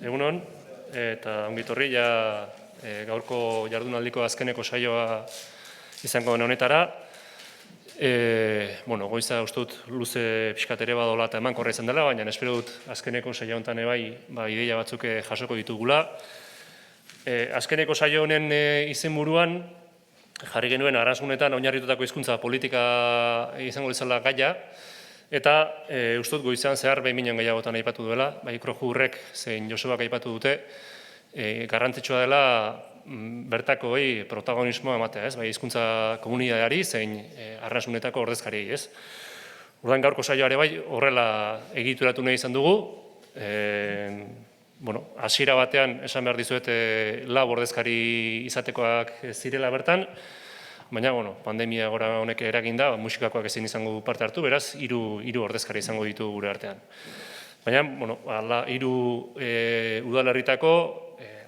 Egunon, eta ongitorri, gaurko jardunaldiko azkeneko saioa izango den honetara. Goiza uste dut luze pixkat ere badola eta emankorra izan dela, baina espero dut azkeneko saio honetan ideia batzuk jasoko ditugula. Azkeneko saio honen izenburuan jarri genuen Arnasgunetan oinarritutako hizkuntza politika izango izala gaia, eta uste dut goizean zehar behin minon gehiagotan aipatu duela, bai Krojurrek zein Josebak aipatu dute, garrantzitsua dela bertako protagonismoa ematea, bai hizkuntza komunitateari zein Arnasgunetako ordezkariei, ez? Orduan gaurko saioare bai horrela egituratu nahi izan dugu. Hasiera batean esan behar dizuet lau ordezkari izatekoak zirela bertan, baina pandemia gora honek eraginda, musikakoak ezin izango parte hartu, beraz, hiru ordezkari izango ditu gure artean. Baina, hiru udalerritako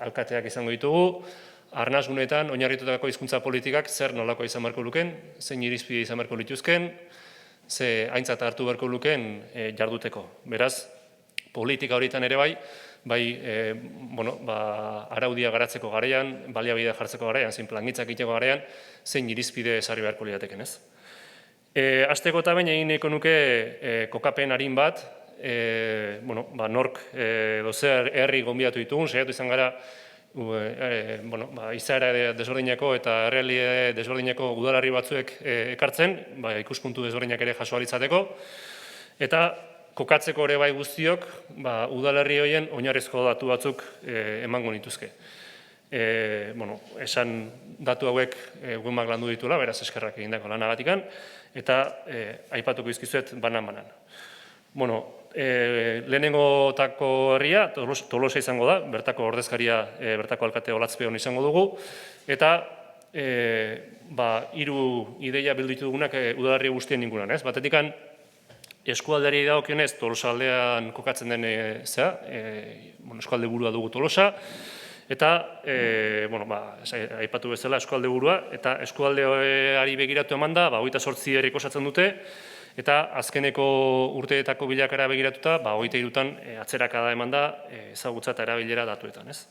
alkateak izango ditugu, Arnasgunetan oinarritutako hizkuntza politikak zer nolako izan beharko luken, zein irizpide izan beharko lituzken, ze aintzat hartu beharko luken jarduteko. Beraz, politika horietan ere bai, araudia garatzeko garaian, baliabidea jartzeko garaian, zein plangintzak egiteko garaian, zein irizpide ezarri beharko lirateken, ez? Hasteko eta behin egin nahiko nuke kokapen arin bat, nork edo zer herri gonbidatu ditugun, saiatu izan gara izaera desberdineko eta errealitate desberdineko udalerri batzuek ekartzen, ikuspuntu desberdinak ere jaso ahal izateko, eta kokatzeko ere bai guztiok, udalerri horien oinarrizko datu batzuk emango nituzke. Esan datu hauek Gumak landu dituela, beraz eskerrak egindako lanagatikan, eta aipatuko izkizuet banan-banan. Lehenengotako herria, Tolosa izango da, bertako ordezkaria, bertako alkate Olatzpeon izango dugu, eta hiru ideia bilditu dugunak udalerri guztien inguruan, ez? Batetikan, eskualdeari dagokionez Tolosa aldean kokatzen den eskualde burua dugu Tolosa, eta, aipatu bezala eskualde burua, eta eskualdeari begiratu eman da, 28 herrik osatzen dute, eta azkeneko urteetako bilakara begiratuta, 23-an atzerakada eman da ezagutza eta erabilera datuetan, ez?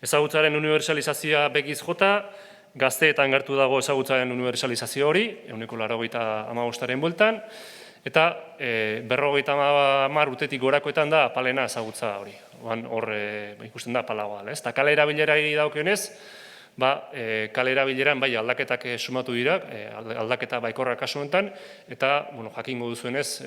Ezagutzaren unibertsalizazioa begiz jota, gazteetan gertu dago ezagutzaren unibertsalizazio hori, 95% bueltan, eta 50 urtetik gorakoetan da apalena ezagutza hori. Hor ikusten da apalagoa, ez? Eta kale erabilerari daukionez, kale erabileran bai aldaketak sumatu dira, aldaketa baikorrak kasu honetan, eta jakingo duzuenez,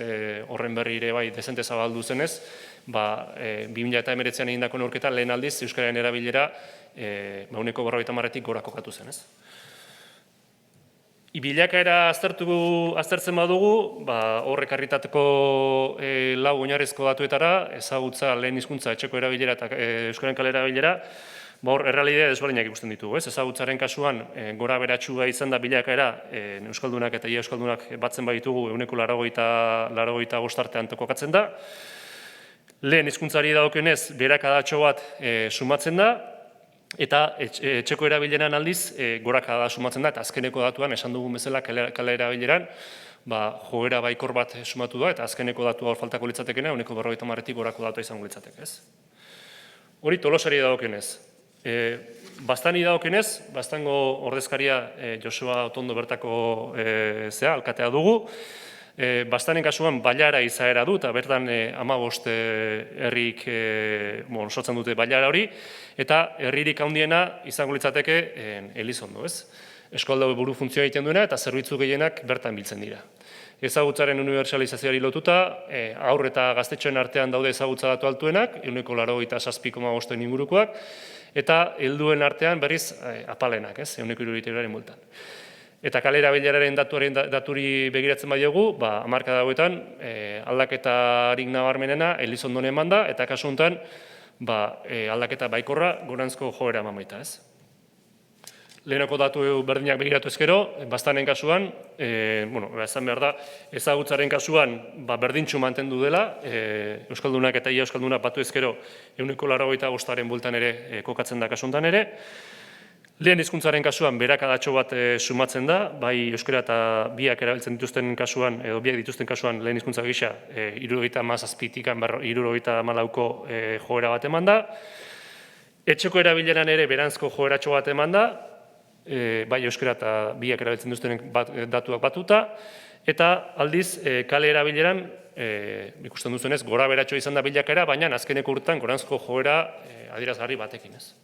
horren berri ere bai dezente zabaldu zenez, 2019an egindako neurketan lehen aldiz euskararen erabilera 50%tik gora kokatu zen, ez? Bilakaera aztertzen badugu, horrek harritateko lau oinarrizko datuetara, ezagutza lehen hizkuntza etxeko erabilera eta euskararen kale erabilera, hor errealitatea desberdinak ikusten ditugu, ez? Ezagutzaren kasuan gora beratxua izan da bilakaera, euskaldunak eta ia euskaldunak batzen baditugu 95% artean kokatzen da. Lehen hizkuntzari dagokionez beheradatxo bat sumatzen da, eta etxeko erabileran aldiz gorakada sumatzen da, eta azkeneko datuan esan dugun bezala kale erabileran joera baikor bat sumatu da, eta azkeneko datua hor faltako litzatekena, 50%tik gorako datua izango litzateke, ez? Hori Tolosari dagokionez. Bastani dagokionez, Bastango ordezkaria Joseba Otondo bertako alkatea dugu. Bastanen kasuan bailara izaera du, eta bertan 15 herrik osatzen dute bailara hori, eta herririk handiena izango litzateke Elizondo, ez? Eskualde buru funtzioa egiten duena eta zerbitzu gehienak bertan biltzen dira. Ezagutzaren unibertsalizazioari lotuta, haur eta gaztetxoen artean daude ezagutza datu altuenak, 97,5 ingurukoak, eta helduen artean berriz apalenak, ez? 170 multan. Eta kale erabileraren daturi begiratzen badiogu, hamarkada hauetan aldaketarik nabarmenena Elizondon eman da, eta kasu honetan aldaketa baikorra goranzko joera eman baita, ez? Lehenoko datu berdinak begiratu ezkero, Bastanen kasuan, esan behar da, ezagutzaren kasuan berdintxu mantendu dela, euskaldunak eta ia euskaldunak batu ezkero 95% bueltan ere kokatzen da kasu honetan ere. Lehen hizkuntzaren kasuan berakadatxo bat sumatzen da, bai euskara eta biak erabiltzen dituzten kasuan, edo biak dituzten kasuan lehen hizkuntza gisa, 77tik 74ko joera bat eman da. Etxeko erabileran ere beranzko joeratxo bat eman da, bai euskara eta biak erabiltzen dituzten datuak batuta, eta aldiz kale erabileran, ikusten duzuenez, gora beratxo izan da bilakaera, baina azkeneko urtean goranzko joera adierazgarri batekin ez.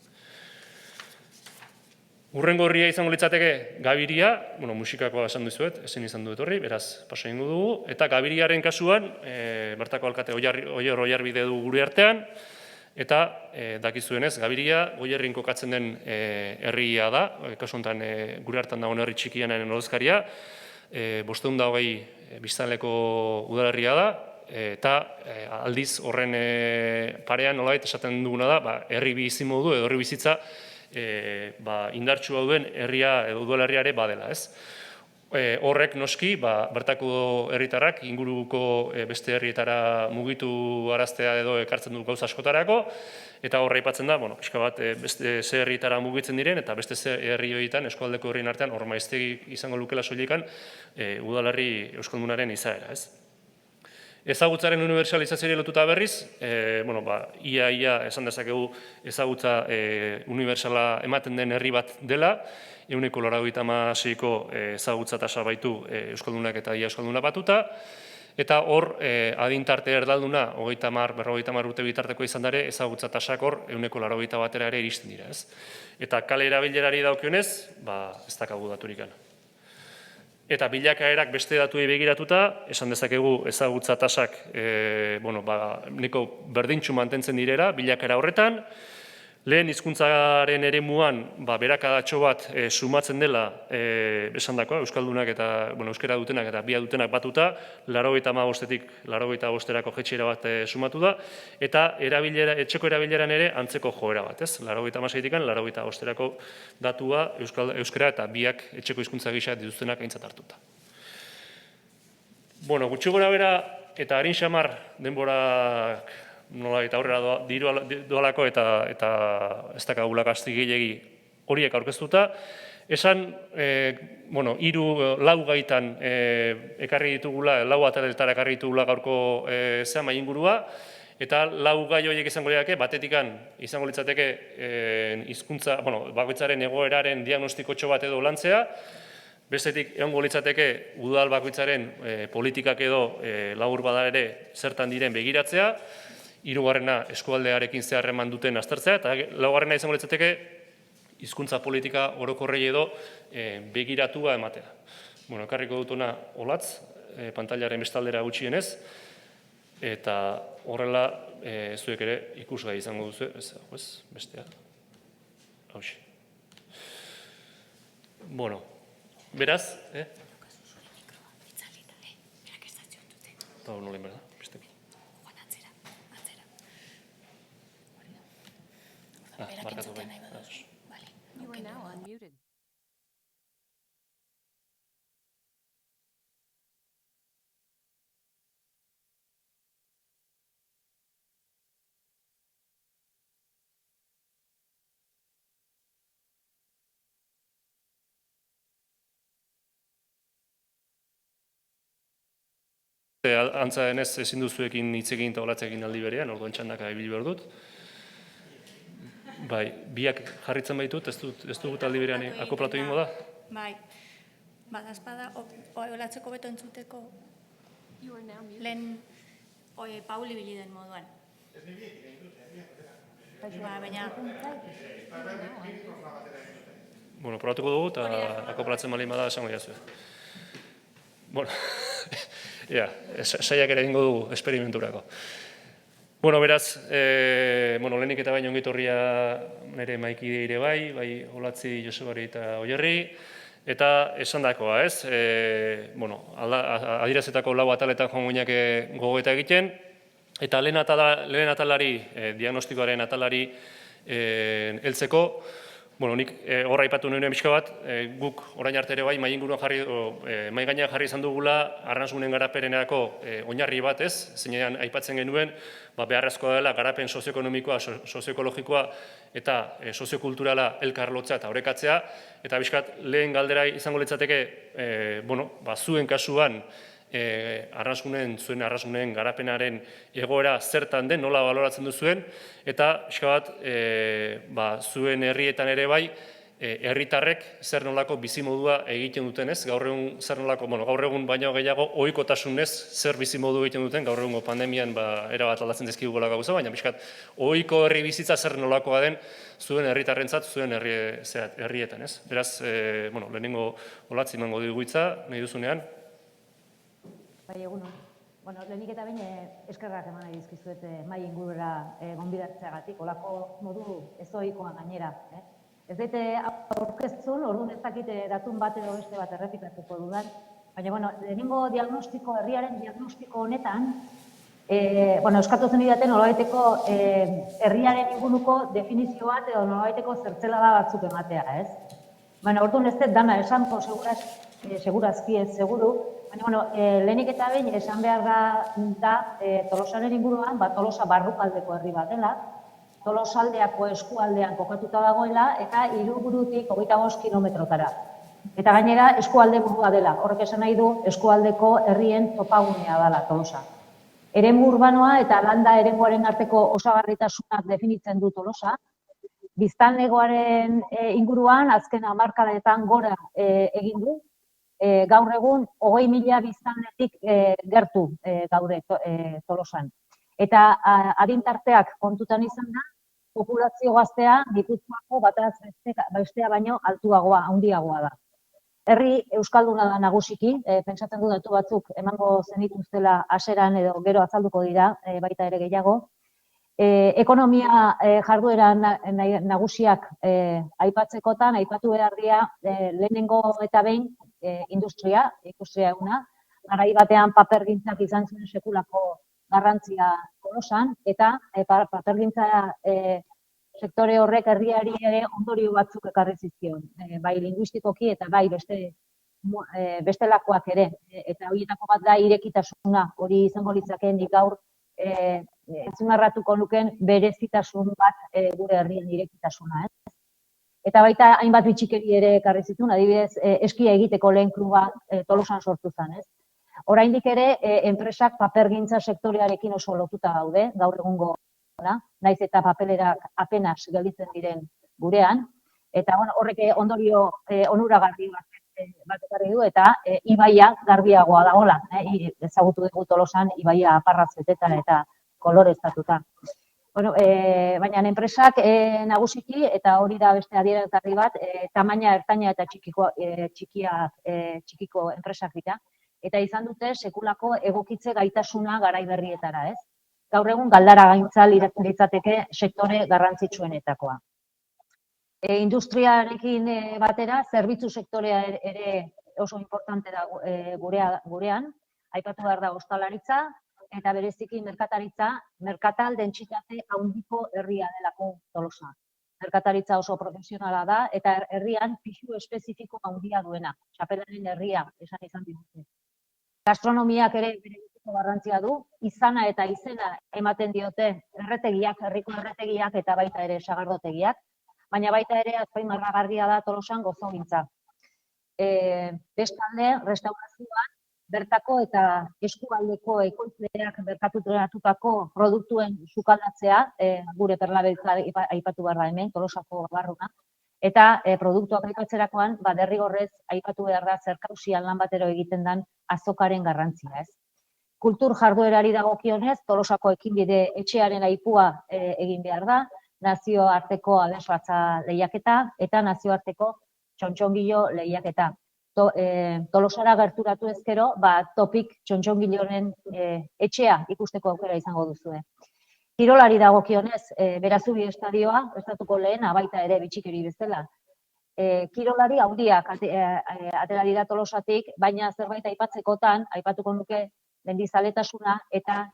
Urrengo horria izango litzateke gabiria, musikakoa esan dizuet, ezin izan dut horri, beraz, paso egingo dugu, eta gabiriaren kasuan, bertako alkate Oier Oiarbide du gure artean, eta dakizuenez, gabiria Goierrin kokatzen den herria da, kasu honetan gure hartan dagoen herri txikianaren ordezkaria, 520 biztanleko udalerria da, eta aldiz horren parean nolabait esaten duguna da, herri bizimodu edo herri bizitza indartsua duen herria edo udalerriare badela, ez? Horrek noski, bertako herritarrak inguruko beste herrietara mugitu araztea edo ekartzen du gauza askotarako, eta horra aipatzen da, pixka bat beste ze herrietara mugitzen diren, eta beste ze herri horietan, eskualdeko herrien artean, hor maiztegi izango lukela soilekan, udalerri euskaldunaren izaera, ez? Ezagutzaren unibertsalizazioari lotuta berriz, ia esan dezakegu ezagutza unibertsala ematen den herri bat dela, 96ko ezagutza tasa baitu euskaldunak eta ia euskalduna batuta, eta hor adintarte erdalduna, 30-50 urte bitarteko izan dare, ezagutza tasak hor 180 ere iristen dira, ez? Eta kale erabilerari daukionez, ez dakagu daturikan. Eta bilakaerak beste datuei begiratuta, esan dezakegu ezagutza tasak neko berdintxu mantentzen direra, bilakaera horretan. Lehen hizkuntzaren eremuan berakadatxo bat sumatzen dela esandakoa, euskaldunak eta euskara dutenak eta bia dutenak batuta, 95-tik 85erako jaitsiera bat sumatu da, eta etxeko erabileran ere antzeko joera bat, ez? 96tik 85erako datua euskara eta biak etxeko hizkuntza gisa dituztenak aintzat hartuta. Gutxi gora bera eta harin xamar denborak nola eta aurrera doalako eta ez dakagulak asti gehiegi horiek aurkeztuta. Esan, lau gaitan ekarri ditugula, lau ataletara ekarri ditugula gaurko zehama ingurua, eta lau gai horiek izango litzateke, batetikan izango litzateke hizkuntza, bakoitzaren egoeraren diagnostikotxo bat edo lantzea, bestetik egongo litzateke udal bakoitzaren politikak edo labur bada ere zertan diren begiratzea, hirugarrena eskualdearekin zeharreman duten aztertzea, eta laugarrena izango litzateke hizkuntza politika orokorrei edo begiratua ematea. Ekarriko dutuna olatz, pantailaren bestaldera gutxienez, eta horrela zuek ere ikusgai izango duzu, ez, bestea. Hauxe. Beraz, eta hor nolen berda, besteko. You are now unmuted. Antza denez ezin duzuekin hitz egin eta olatzekin aldi berean, orduan txandaka ibili behar dut. Bai, biak jarritzen baitut, ez dugut aldi berean akoplatu egingo da? Bai, badazpada, olatzeko beto entzuteko lehen Pauli bili den moduan. Baina... Probatuko dugu eta akoplatzen balin bada esango jazue. Saiak ere egingo dugu esperimenturako. Beraz, lehenik eta baino ongitorria nire maikide ere bai Olatzi, Josebari eta Oierri, eta esan dakoa, ez? Adirazetako lau ataletan joan guinak gogoeta egiten, eta lehen atalari, diagnostikoaren atalari heltzeko, Bueno, nik hor aipatu nuen pixka bat, guk orain arte ere bai mai gainean jarri izan dugula arrantzunen garapenerako oinarri bat, ez? Zeinean aipatzen genuen, beharrezkoa dela garapen sozioekonomikoa, sozioekologikoa eta soziokulturala elkarlotzea eta orekatzea, eta pixkat lehen galdera izango litzateke, zuen kasuan zuen arrantzunen garapenaren egoera zertan den, nola baloratzen duzuen, eta pixka bat zuen herrietan ere bai, herritarrek zer nolako bizimodua egiten duten, ez? Gaur egun zer nolako, gaur egun baino gehiago ohikotasunez zer bizimodu egiten duten, gaur egungo pandemian erabat aldatzen dizkigula gauza, baina pixkat ohiko herri bizitza zer nolakoa den zuen herritarrentzat, zuen herrietan, ez? Beraz, lehenengo olatzi emango digu hitza, nahi duzunean. Bai, egunon. Lehenik eta behin eskerrak eman nahi dizkizuet mahai ingurura gonbidatzeagatik, olako modu ezohikoan gainera. Ez daite aurkeztun, orduan ez dakite datun bat edo beste bat errepikatuko dudan, baina, lehenengo diagnostiko, herriaren diagnostiko honetan, eskatu zen idaten nolabaiteko herriaren inguruko definizio bat edo nolabaiteko zertzelada batzuk ematea, ez? Orduan ez dut dana esanko segurazki ez seguru, baina, lehenik eta behin esan behar da Tolosaren inguruan, Tolosa barrukaldeko herri bat dela, Tolosaldeako eskualdean kokatuta dagoela eta hiriburutik 25 kilometrotara. Eta gainera eskualde burua dela, horrek esan nahi du eskualdeko herrien topagunea dela Tolosa. Eremu urbanoa eta landa eremuaren arteko osagarritasunak definitzen du Tolosa. Biztanlegoaren inguruan azken hamarkadetan gora egin du. Gaur egun 20.000 biztanletik gertu gaude Tolosan. Eta adintarteak kontutan izan da, populazio gaztea Gipuzkoako bataz bestea baino altuagoa, handiagoa da. Herri euskalduna da nagusiki, pentsatzen du datu batzuk emango zenituztela haseran edo gero azalduko dira, baita ere gehiago. Ekonomia jarduera nagusiak aipatzekotan, aipatu behar dira lehenengo eta behin industria eguna, garai batean papergintzak izan zuen sekulako garrantzia Tolosan, eta papergintza sektore horrek herriari ere ondorio batzuk ekarri zizkion, bai linguistikoki eta bai bestelakoak ere, eta horietako bat da irekitasuna, hori izango litzakenik gaur azpimarratuko nuken berezitasun bat gure herrien irekitasuna, ez? Eta baita hainbat bitxikeri ere ekarri zituen, adibidez, eskia egiteko lehen kluba Tolosan sortu zen, ez? Oraindik ere, enpresak papergintza sektorearekin oso lotuta daude, gaur egungo, naiz eta papelerak apenas gelditzen diren gurean, eta horrek ondorio onuragarri bat ekarri du, eta ibaia garbiagoa dagoela, ezagutu dugu Tolosan ibaia aparraz beteta eta koloreztatuta. Baina enpresak nagusiki, eta hori da beste adierazgarri bat, tamaina ertaina eta txikiko enpresak dira, eta izan dute sekulako egokitze gaitasuna garai berrietara, ez? Gaur egun galdara gaintza litzateke sektore garrantzitsuenetakoa. Industriarekin batera, zerbitzu sektorea ere oso importante da gurean, aipatu behar da ostalaritza, eta bereziki merkataritza, merkatal dentsitate handiko herria delako Tolosa. Merkataritza oso profesionala da, eta herrian pisu espezifiko handia duena, txapelaren herria esan izan dituzte. Gastronomiak ere bereziko garrantzia du, izana eta izena ematen diote erretegiak, herriko erretegiak eta baita ere sagardotegiak, baina baita ere azpimarragarria da Tolosan gozogintza. Bestalde, restaurazioan, bertako eta eskualdeko ekoizleak berkaturatutako produktuen sukaldatzea, gure perlabeltza aipatu behar da hemen, Tolosako barruna, eta produktuak aipatzerakoan, derrigorrez aipatu behar da zerkausian lan batero egiten den azokaren garrantzia, ez? Kultur jarduerari dagokionez, Tolosako ekinbide etxearen aipua egin behar da, nazioarteko abesbatza lehiaketa eta nazioarteko txontxongilo lehiaketa. Tolosara gerturatu ezkero, topik txontxongiloren etxea ikusteko aukera izango duzue. Kirolari dagokionez, Berazubi estadioa, estatuko lehena, baita ere bitxikeri bezala. Kirolari handiak atera dira Tolosatik, baina zerbait aipatzekotan, aipatuko nuke mendizaletasuna eta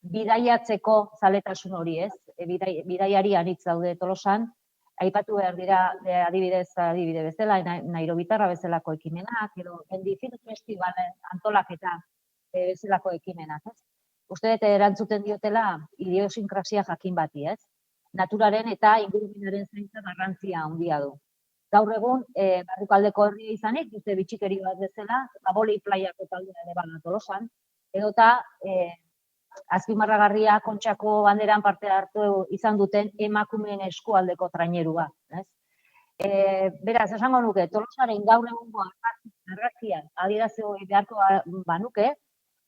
bidaiatzeko zaletasun hori, ez? Bidaiari anitz daude Tolosan, aipatu behar dira adibide bezala, Nairobitarra bezalako ekimenak, edo Mendi Film Festival antolaketa bezalako ekimenak, ez? Uste dut erantzuten diotela idiosinkrazia jakin bati, ez? Naturaren eta ingurumenaren zaintza garrantzia handia du. Gaur egun, barrukaldeko herria izanik, dute bitxikeri bat bezala, Aboli Playako taldea ere bada Tolosan, edota azpimarragarria Kontxako banderan parte hartu izan duten emakumeen eskualdeko trainerua. Beraz, esango nuke, Tolosaren gaur egungo argazkia adierazi beharko banuke,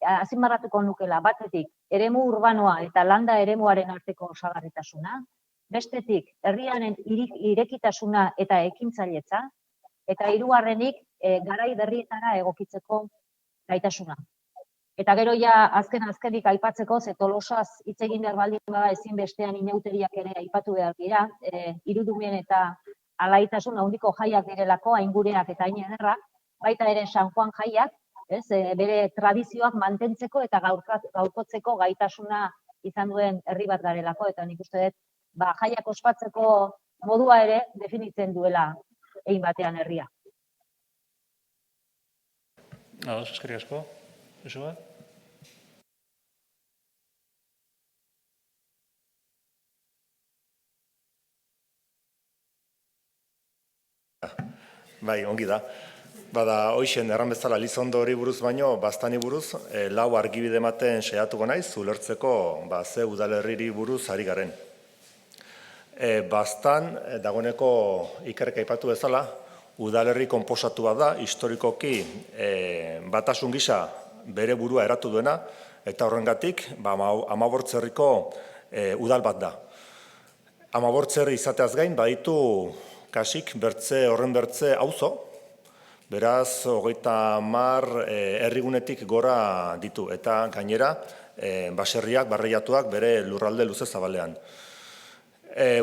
azpimarratuko nukela batetik eremu urbanoa eta landa eremuaren arteko osagarritasuna, bestetik herriaren irekitasuna eta ekintzailetza, eta hirugarrenik garai berrietara egokitzeko gaitasuna. Eta gero ja azkenik aipatzeko, ze Tolosaz hitz egin behar baldin bada ezinbestean inauteriak ere aipatu behar dira, irudumen eta alaitasun handiko jaiak direlako, aingureak eta hain ederrak, baita ere San Juan jaiak, bere tradizioak mantentzeko eta gaurkotzeko gaitasuna izan duen herri bat garelako, eta nik uste dut, jaiak ospatzeko modua ere definitzen duela egin batean herria. Eskerrik asko. Joseba? Bai, ongi da. Bada, hoixen, erran bezala Elizondo hori buruz baino, Baztani buruz, lau argibide ematen saiatuko naiz, ulertzeko ze udalerriri buruz ari garen. Baztan, dagoeneko ikerrek aipatu bezala, udalerri konposatu bat da, historikoki batasun gisa bere burua eratu duena, eta horrengatik, Amabortzerriko udal bat da. Amabortzerri izateaz gain, baditu kasik horren bertze auzo, beraz, 30 herrigunetik gora ditu, eta gainera, baserriak, barreiatuak bere lurralde luze zabalean.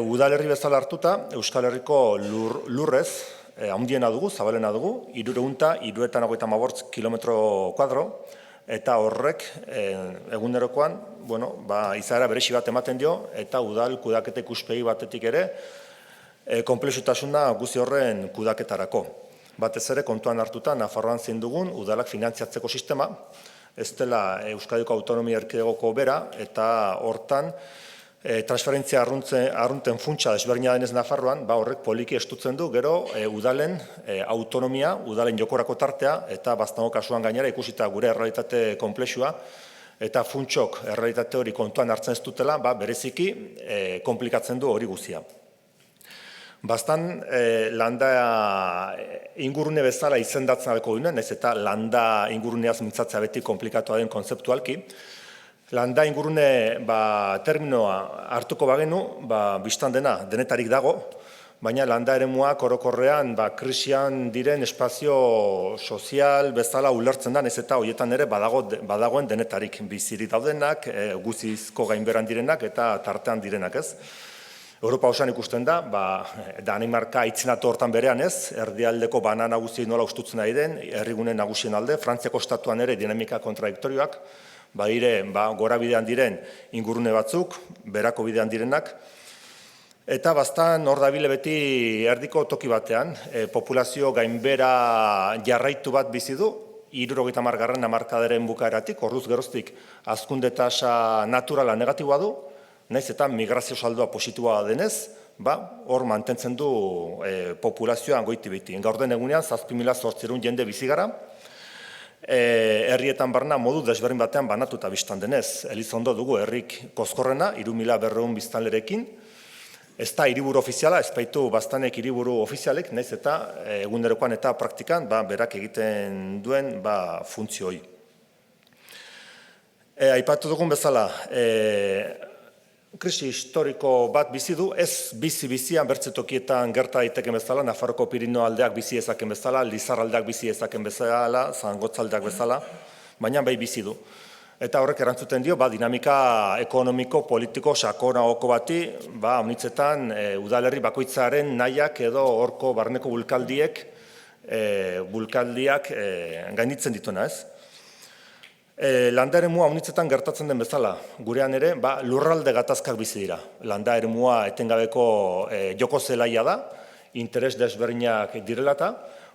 Udalerri bezala hartuta, Euskal Herriko lurrez, handiena dugu, zabalena dugu, 358 kilometro kuadro, eta horrek egunerokoan, izaera beresi bat ematen dio, eta udal kudaketa ikuspegi batetik ere, konplexutasuna guzi horren kudaketarako. Batez ere kontuan hartuta, Nafarroan zein dugun, udalak finantziatzeko sistema, ez dela Euskadiko Autonomia Erkidegoko bera, eta hortan, transferentzia arrunten funtsa desberdina denez Nafarroan, horrek poliki estutzen du, gero udalen autonomia, udalen jokorako tartea, eta Baztango kasuan gainera ikusita gure errealitate konplexua, eta funtsok errealitate hori kontuan hartzen ez dutela, bereziki komplikatzen du hori guzia. Baztan landa ingurune bezala izendatzen abeko duen, ez eta landa inguruneaz mintzatzea beti komplikatoa den kontzeptualki. Landa ingurune terminoa hartuko bagenu, biztan dena, denetarik dago, baina landa eremuak orokorrean krisian diren espazio sozial bezala ulertzen da, ez eta horietan ere badagoen denetarik bizirik daudenak, guzizko gainberan direnak eta tartean direnak ez. Europa osoan ikusten da, Danimarka itzinatu hortan berean ez, erdialdeko bana nagusi nola ustutzen ari den, herrigune nagusien alde, Frantziako estatuan ere dinamika kontradiktorioak, gora bidean diren ingurune batzuk, berako bidean direnak, eta Baztan hor dabile beti erdiko toki batean, populazio gainbera jarraitu bat bizi du, 70. hamarkadaren bukaeratik, orduz geroztik hazkunde tasa naturala negatiboa du, naiz eta migrazio saldoa positiboa denez, hor mantentzen du populazioa goiti beti. Gaur den egunean, 7.800 jende bizi gara, herrietan barna modu desberdin batean banatuta biztan denez. Elizondo dugu herrik kozkorrena, 3.200 biztanlerekin. Ez da hiriburu ofiziala, ez baitu Baztanek hiriburu ofizialek, naiz eta egunerokoan eta praktikan berak egiten duen funtzioi. Aipatu dugun bezala, krisi historiko bat bizi du, ez bizi-bizian bertzetokietan gerta daiteken bezala, Nafarroko Pirinio aldeak bizi ezaken bezala, Lizar aldeak bizi ezaken bezala, Zangotz aldeak bezala, baina bai bizi du. Eta horrek erantzuten dio, dinamika ekonomiko, politiko, sakonagoko bati, honitzetan udalerri bakoitzaren nahiak edo horko barneko bulkaldiak gainditzen dituena ez. Landa eremua haunitzetan gertatzen den bezala, gurean ere, lurralde gatazkak bizi dira. Landa eremua etengabeko joko zelaia da, interes desberdinak direla eta,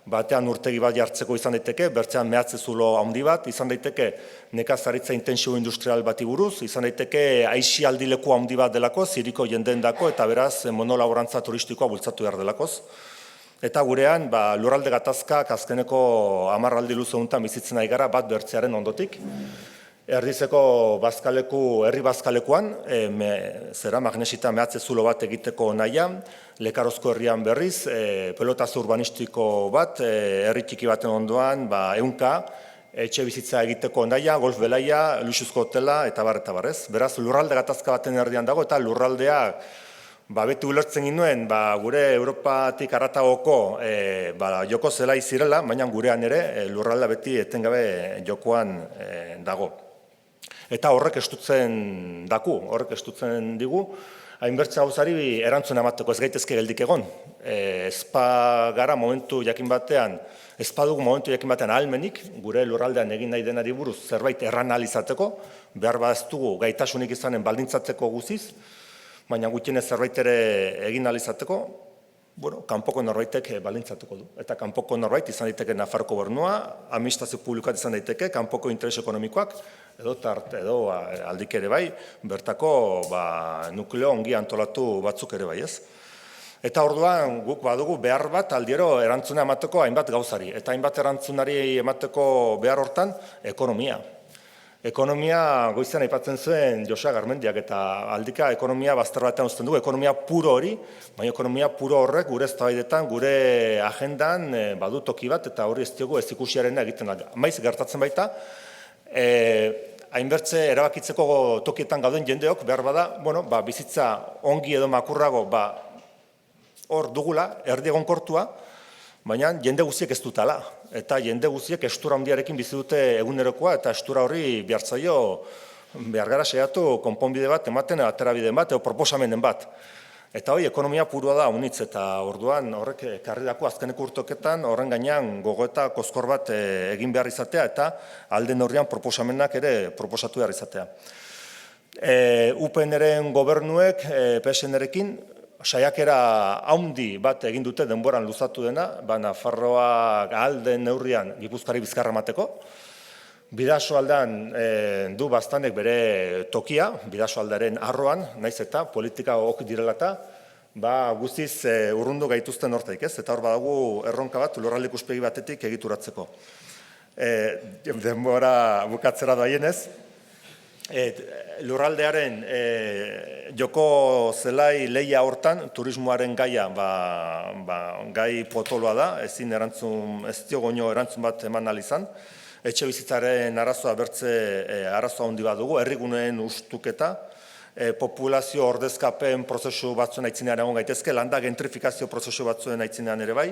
batean urtegi bat jartzeko izan daiteke, bertzean mehatze zulo handi bat, izan daiteke nekazaritza intensibo industrial bati buruz, izan daiteke aisialdileku handi bat delako, ziriko jendeen dako, eta beraz monolaborantza turistikoa bultzatu behar delakoz. Eta gurean, lurralde gatazkak azkeneko 10 aldi luze honetan bizitzen ari gara bat bertzearen ondotik. Erdizeko herri bazkalekuan, magnesita mehatze zulo bat egiteko nahian, Lekarozko herrian berriz, pelotaz urbanistiko bat, herri txiki baten ondoan, 100 etxe bizitza egiteko naia, golf belaia, luxuzko hotela, eta bar, ez? Beraz, lurralde gatazka baten erdian dago, eta lurraldeak beti ulertzen ginuen, gure Europatik aratagoko joko zelai zirela, baina gurean ere lurraldea beti etengabe jokoan dago. Eta horrek estutzen digu, hainbertze gauzari erantzuna emateko ez gaitezke geldik egon. Ez badugu momentu jakin batean ahalmenik, gure lurraldean egin nahi denari buruz zerbait erran ahal izateko, behar ez dugu gaitasunik izanen baldintzatzeko guziz, baina gutxienez zerbait ere egin ahal izateko, kanpoko norbaitek baldintzatuko du. Eta kanpoko norbait izan daiteke Nafarroko gobernua, administrazio publikoak izan daiteke, kanpoko interes ekonomikoak, edo aldik ere bai, bertako nukleo ongi antolatu batzuk ere bai, ez? Eta orduan guk badugu behar bat aldiero erantzuna emateko hainbat gauzari. Eta hainbat erantzunari emateko behar hortan, ekonomia. Ekonomia goizean aipatzen zuen Josa Garmendiak eta aldika ekonomia bazter batean uzten dugu, ekonomia puro hori, baina ekonomia puro horrek gure eztabaidetan, gure agendan badu toki bat eta hori ez diogu ez ikusiarena egiten da. Maiz gertatzen baita, hainbertze erabakitzeko tokietan gauden jendeok behar bada, bizitza ongi edo makurrago hor dugula, erdi egonkortua, baina jende guztiek ez dutala. Eta jende guztiek estura handiarekin bizi dute egunerokoa eta estura horri behar gara saiatu konponbide bat ematen, aterabide bat, edo proposamenen bat. Eta hori ekonomia purua da unitz eta orduan horrek karridako azkeneko urtoketan horren gainean gogoeta kozkor bat egin behar izatea eta alden horrean proposamenak ere proposatu behar izatea. UPN-ren gobernuek PSN-erekin saiakera haundi bat egin dute denboran luzatu dena, Nafarroak ahal den neurrian Gipuzkoari bizkarra emateko. Bidasoaldean du baztanek bere tokia, Bidasoaldearen arroan, naiz eta politika ok direla eta, guztiz urrundu gaituzten hortaik, ez? Eta hor badago erronka bat lurralde ikuspegi batetik egituratzeko. Denbora bukatzera doaienez, lurraldearen joko zelai lehia hortan, turismoaren gaia gai potoloa da, ez diogoino erantzun bat eman ahal izan. Etxe bizitzaren arazoa bertze arazoa handi bat dugu, herriguneen ustuketa, populazio ordezkapen prozesu batzuen aitzinean egon gaitezke, landa gentrifikazio prozesu batzuen aitzinean ere bai,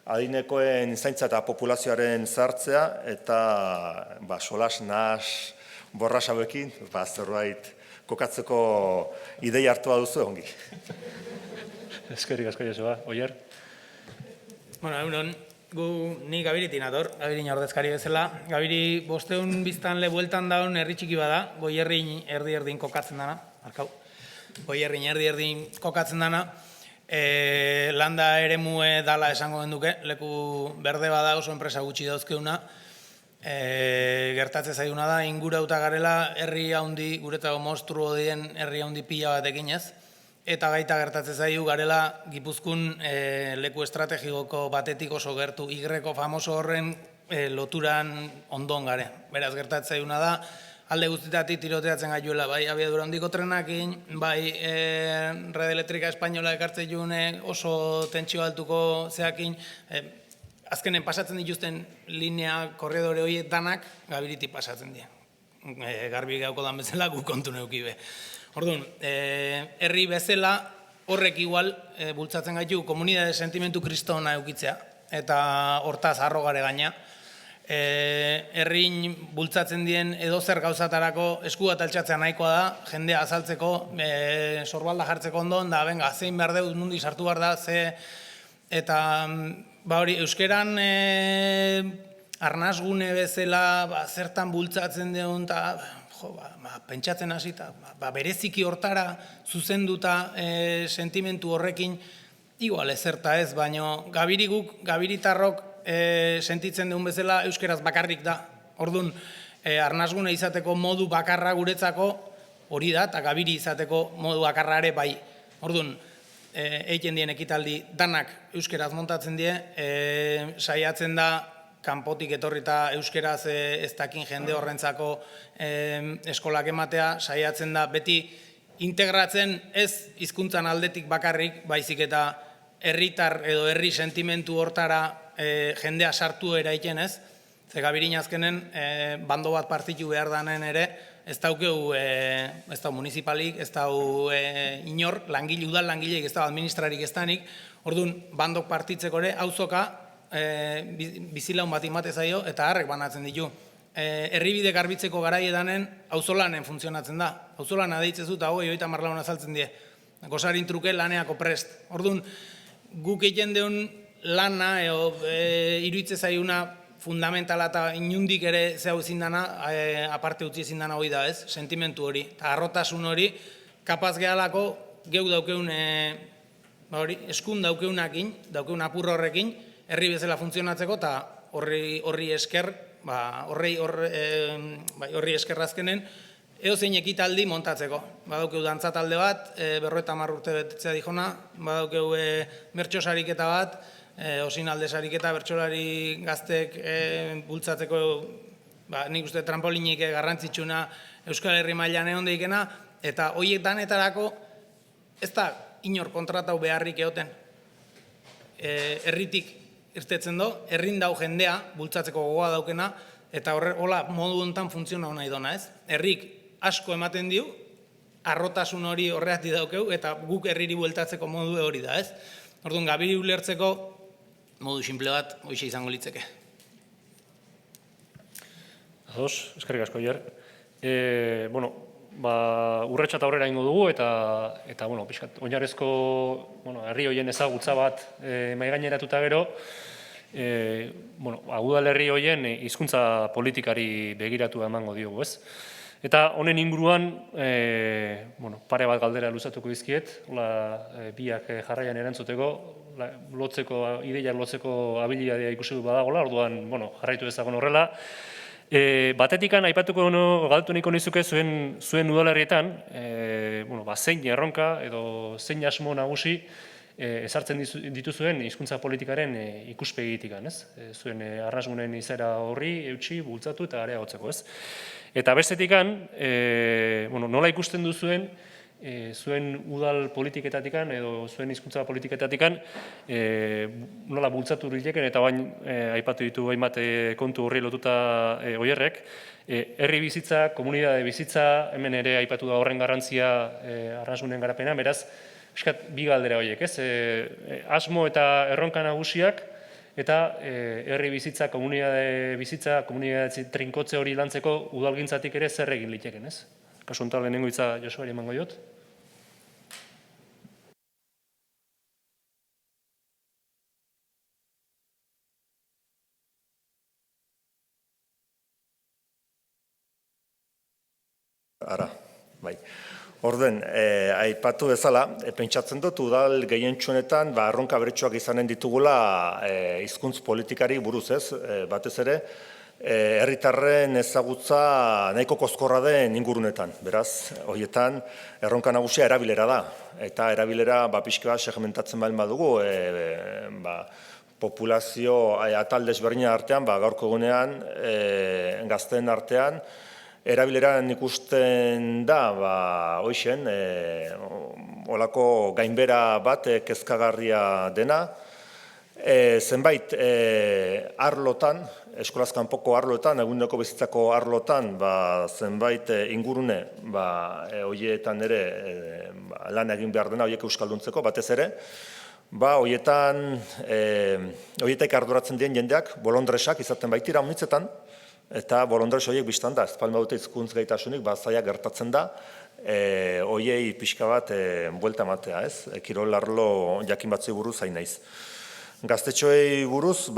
adinekoen zaintza eta populazioaren zartzea, eta solas nahas borras hauekin, zerbait kokatzeko ideia hartua duzu ongi. Eskerrik asko Joseba, Oier? Egunon, ni Gabiritik nator, Gabirin ordezkari bezala. Gabiri 500 biztanle bueltan daun herri txiki bada, Goierrin erdi-erdin kokatzen dana, Goierrin erdi-erdin kokatzen dana, landa eremue dala esango genduke, leku berde bada oso enpresa gutxi dauzkeuna, gertatze zaiguna da, ingurauta garela herri handi, guretako monstruo dien herri handi pila batekin ez, eta gaita gertatze zaigu garela Gipuzkun leku estrategikoko batetik oso gertu, Igreko famoso horren loturan ondon gare. Beraz, gertatze zaiguna da, alde guztitatik tiroteatzen gaituela, bai abiadura handiko trenakin, bai Red Elektrika Espainola ekartzen june oso tentsio altuko zeakin, azkenen pasatzen dituzten linea korredore horiek danak Gabiritik pasatzen dira. Garbi gauko dan bezala gu kontu neukibe. Orduan, herri bezala horrek igual bultzatzen gaitu komunidade sentimentu kristona eukitzea eta hortaz harro gare gaina. Herrin bultzatzen dien edozer gauzatarako esku bat altxatzea nahikoa da, jendea azaltzeko, sorbalda jartzeko ondon, da benga, zein behar dut mundi sartu behar da, eta hori, euskeran arnasgune bezala zertan bultzatzen deun, eta pentsatzen hasi, bereziki hortara zuzenduta sentimentu horrekin, igual ezerta ez, baina gabiritarrok sentitzen deun bezala euskeraz bakarrik da. Orduan, arnasgune izateko modu bakarra guretzako hori da, eta gabiri izateko modu bakarra ere bai. Orduan, egiten dien ekitaldi danak euskeraz montatzen die, saiatzen da kanpotik etorrita euskeraz ez dakin jende horrentzako eskolak ematea, saiatzen da beti integratzen ez hizkuntzan aldetik bakarrik, baizik eta herritar edo herri sentimentu hortara jendea sartu eraiten ez, ze gabirin azkenen bando bat partitu behar danen ere, ez daukeu municipalik, ez dau inor, udal langileik, ez dau administrarik ez danik, orduan bandok partitzeko ere, auzoka bizilaun bat imate zaio eta harrek banatzen ditu. Herribide garbitzeko garai edanen auzolanen funtzionatzen da. Auzolana deitzezu eta hogei 30 lagun azaltzen die. Gosarin truke laneako prest. Orduan, guk egiten deun lana, iruitze zaiuna fundamentala eta inundik ere zehau ezin dana, aparte utzi ezin dana hori da ez, sentimentu hori. Eta arrotasun hori, kapaz gehalako, geu daukeun, eskun daukeunakin, daukeun apur horrekin, herri bezala funtzionatzeko, eta horri esker, horri esker azkenen, edozein ekitaldi montatzeko. Badaukeu dantza talde bat, 50 urte betetzea dijona, badaukeu bertso sariketa bat, osin alde sariketa, bertsolari gaztek bultzatzeko, nik uste trampolinik garrantzitsuna Euskal Herri mailan egon deikena, eta horiek danetarako ez da inor kontratau beharrik egoten. Herritik irtetzen do, herrin dau jendea, bultzatzeko gogoa daukena, eta hola modu honetan funtziona nahi dona ez. Herrik asko ematen diu, arrotasun hori horreati daukeu, eta guk herriri bueltatzeko modu hori da ez. Orduan, gabiri ulertzeko modu simple bat, hoxe izango litzeke. Ados, eskerrik asko, Ier. Urretxa eta aurrera ingo dugu, eta pixkat, oinarrezko herri horien ezagutza bat maigaineratuta gero, udalerri horien hizkuntza politikari begiratu emango diogu, ez? Eta honen inguruan, pare bat galdera luzatuko dizkiet, biak jarraian erantzuteko, ideiak lotzeko abilidadea ikusi du badagola, orduan, jarraitu dezagon horrela. Batetikan, aipatuko galdetu nahiko nizuke zuen udalerrietan, zein erronka edo zein asmo nagusi ezartzen dituzuen hizkuntza politikaren ikuspegitikan, ez? Zuen arnasgunen izaera horri eutsi, bultzatu eta areagotzeko, ez? Eta bestetikan, nola ikusten duzuen zuen udal politiketatikan edo zuen hizkuntza politiketatikan nola bultzatu dileken eta bain aipatu ditu hainbat kontu horri lotuta Oierrek, herri bizitza, komunitate bizitza, hemen ere aipatu da horren garrantzia arnasgunen garapena, beraz, bi galdera horiek, ez? Asmo eta erronka nagusiak eta herri bizitza, komunitate trinkotze hori lantzeko udalgintzatik ere zer egin liteken, ez? Kasu honetan lehenengo hitza Josuari emango diot. Ara, bai. Orden, aipatu bezala, pentsatzen dut udal gehientsuenetan erronka beretsuak izanen ditugula hizkuntz politikari buruz ez, batez ere, herritarren ezagutza nahiko kozkorra den ingurunetan. Beraz, horietan erronka nagusia erabilera da. Eta erabilera pixka segmentatzen baldin badugu, populazio atal desberdinen artean, gaurko egunean, gazteen artean, erabileran ikusten da, hoixen, olako gainbera bat kezkagarria dena, zenbait arlotan, eskolaz kanpoko arloetan, eguneko bizitzako arlotan, zenbait ingurune, horietan ere lan egin behar dena, horiek euskalduntzeko, batez ere, horietak arduratzen dien jendeak, bolondresak izaten baitira honitzetan, eta bolondres horiek biztan da, ez palma dute hizkuntz gaitasunik, zaila gertatzen da, horiei pixka bat buelta ematea, ez? Kirol arlo jakin batzui buruz hain naiz. Gaztetxoei buruz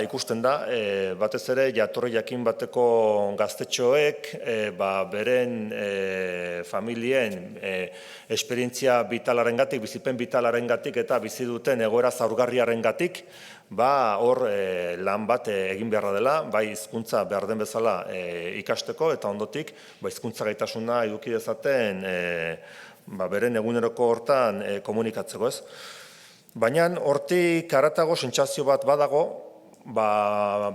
ikusten da, batez ere jatorri jakin bateko gaztetxoek beren familien esperientzia vitalarengatik, bizipen vitalarengatik eta bizi duten egoera zaurgarriarengatik hor lan bat egin beharra dela, bai hizkuntza behar den bezala ikasteko eta ondotik hizkuntza gaitasuna eduki dezaten beren eguneroko hortan komunikatzeko, ez? Baina hortik haratago sentsazio bat badago,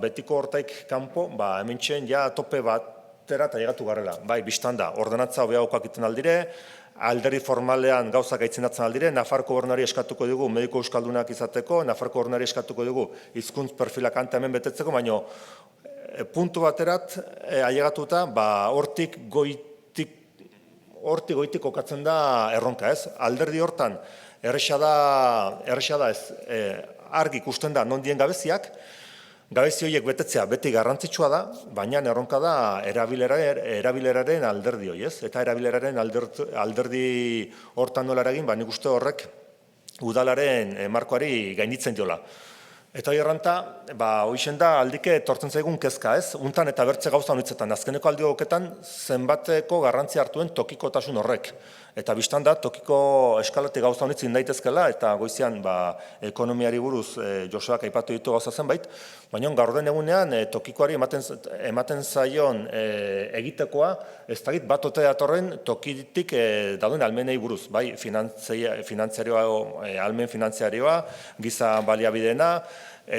betiko hortaik kanpo, hementxen ja tope batera eta llegatu garrela. Bai, biztan da, ordenantza hobeagoak egiten aldire, alderdi formalean gauzak aitzendatzen aldire, Nafarko Gobernari eskatuko dugu mediko euskaldunak izateko, Nafarko Gobernari eskatuko dugu hizkuntz perfilak hemen betetzeko, baina puntu baterat ailegatuta, hortik goitik kokatzen da erronka, ez? Alderdi hortan, erresa da ez, argi ikusten da non dien gabeziak, gabezi horiek betetzea beti garrantzitsua da, baina erronka da erabileraren alderdi hori, ez? Eta erabileraren alderdi hortan nola eragin, nik uste horrek udalaren markoari gainditzen diola. Eta hori erranta, hoixen da aldike tortzen zaigun kezka, ez? Untan eta bertze gauza honitzetan, azkeneko aldi hoketan zenbateko garrantzi hartuen tokikotasun horrek. Eta biztan da, tokiko eskalatik gauza honitzin daitezkela, eta goizian ekonomiari buruz Joseak aipatu ditu gauza zenbait, baina gaur den egunean tokikoari ematen zaion egitekoa, ez dakit bat ote datorren tokitik dauden almenei buruz, bai, almen finanziarioa, giza baliabideena,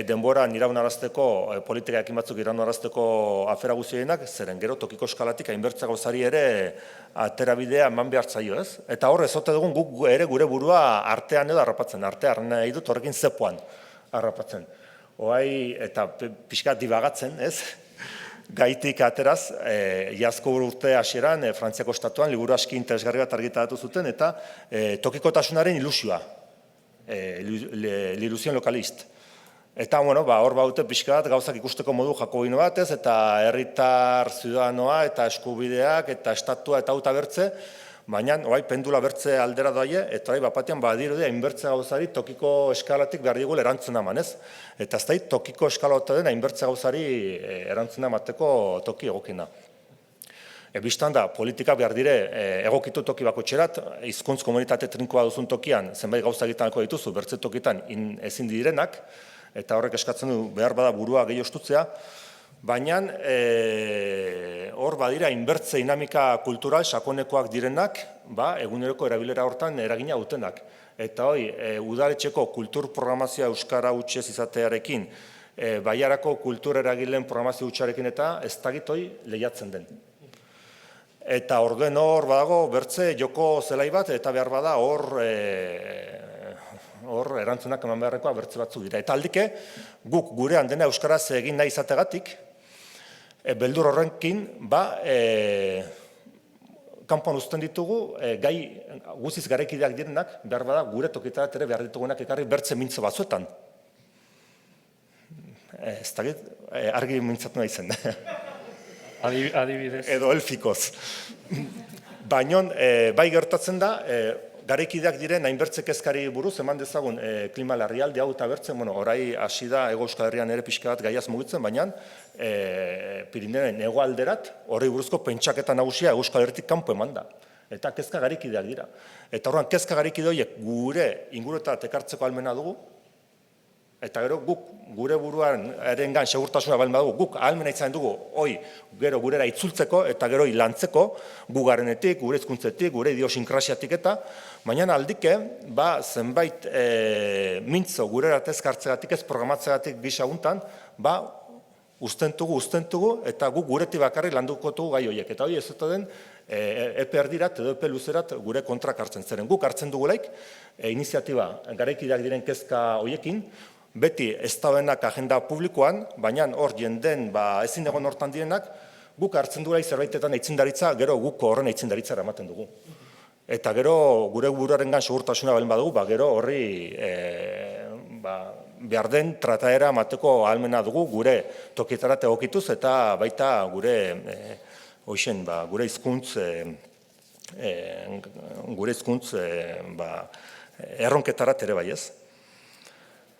denboran iraunarazteko, politika ekin batzuk iraunarazteko afera guzienak, zeren gero tokiko eskalatik hainbertza gauzari ere aterabidea eman behar zaio, ez? Eta hor, ezote dugun guk ere gure burua artean edo harrapatzen, artean nahi dut horrekin zepoan harrapatzen. Oai, eta pixka dibagatzen, ez? Gaitik ateraz, iazko urte hasieran, Frantziako estatuan, liburu aski interesgarri bat argitaratu zuten, eta tokikotasunaren ilusioa, l'ilusion lokalist. Eta, hor baute pixka bat gauzak ikusteko modu jakobino batez, eta herritar ziudadanoa, eta eskubideak, eta estatua, eta auta bertze, baina, pendula bertze aldera doaie, eta bapatean badirudi, hainbertze gauzari tokiko eskalatik behar digul erantzuna eman, ez? Eta ez da, tokiko eskala den hainbertze gauzari erantzuna emateko toki egokina. Bistan da, politika behar dire egokitu toki bakotxerat, hizkuntz komunitate trinkoa duzun tokian, zenbait gauza egitanako dituzu, bertze tokitan ezin direnak, eta horrek eskatzen du behar bada burua gehi ostutzea, baina hor badira inbertze dinamika kultural sakonekoak direnak, eguneroko erabilera hortan eragina dutenak. Eta hoi, udaletxeko kultur programazioa euskara hutsez izatearekin, baiarako kultur eragileen programazio hutsarekin eta ez dakit hoi lehiatzen den. Eta orduen hor badago bertze joko zelai bat, eta behar bada hor erantzunak eman beharrekoa bertze batzuk dira. Eta aldike, guk gurean dena euskaraz egin nahi izategatik, beldur horrenkin, kanpoan uzten ditugu, gai guziz garaikideak direnak, behar bada gure tokitarat ere behar ditugunak ekarri bertze mintzo batzuetan. Ez dakit, argi mintzatu nahi zen. Adibidez. Edo elfikoz. Baina, bai gertatzen da, garaikideak diren hainbertze kezkari buruz, eman dezagun klima larrialdi hau eta bertzen, orai hasi da Hego Euskal Herrian ere pixka bat gaiaz mugitzen, baina Pirineen hegoalderat horri buruzko pentsaketa nagusia Euskal Herritik kanpo eman da. Eta kezka garaikideak dira. Eta horren kezka garaikide horiek gure inguruetat ekartzeko ahalmena dugu, eta gero guk gure buruan erengan segurtasuna baldin badugu, guk ahalmena izan dugu, gero gurera itzultzeko eta gero lantzeko, gu garenetik, gure hizkuntzetik, gure idiosinkrasiatik eta, baina aldike, zenbait mintzo gurera tezkartzegatik ez programatzegatik gisa guntan, ustentugu, eta guk guretik bakarrik landuko dugu gai horiek. Eta hori ez den, epe erdirat edo epe luzerat gure kontrak hartzen zeren. Guk hartzen dugulaik, iniziatiba garaikideak diren kezka horiekin, beti ez daudenak agenda publikoan, baina hor jenden ezin egon hortan direnak, guk hartzen dugulaik zerbaitetan aitzindaritza, gero guk horren aitzindaritza eramaten dugu. Eta gero gure buruarengan segurtasuna baldin badugu, gero horri behar den trataera emateko ahalmena dugu gure tokietarat egokituz eta baita gure hizkuntz erronketarat ere bai ez.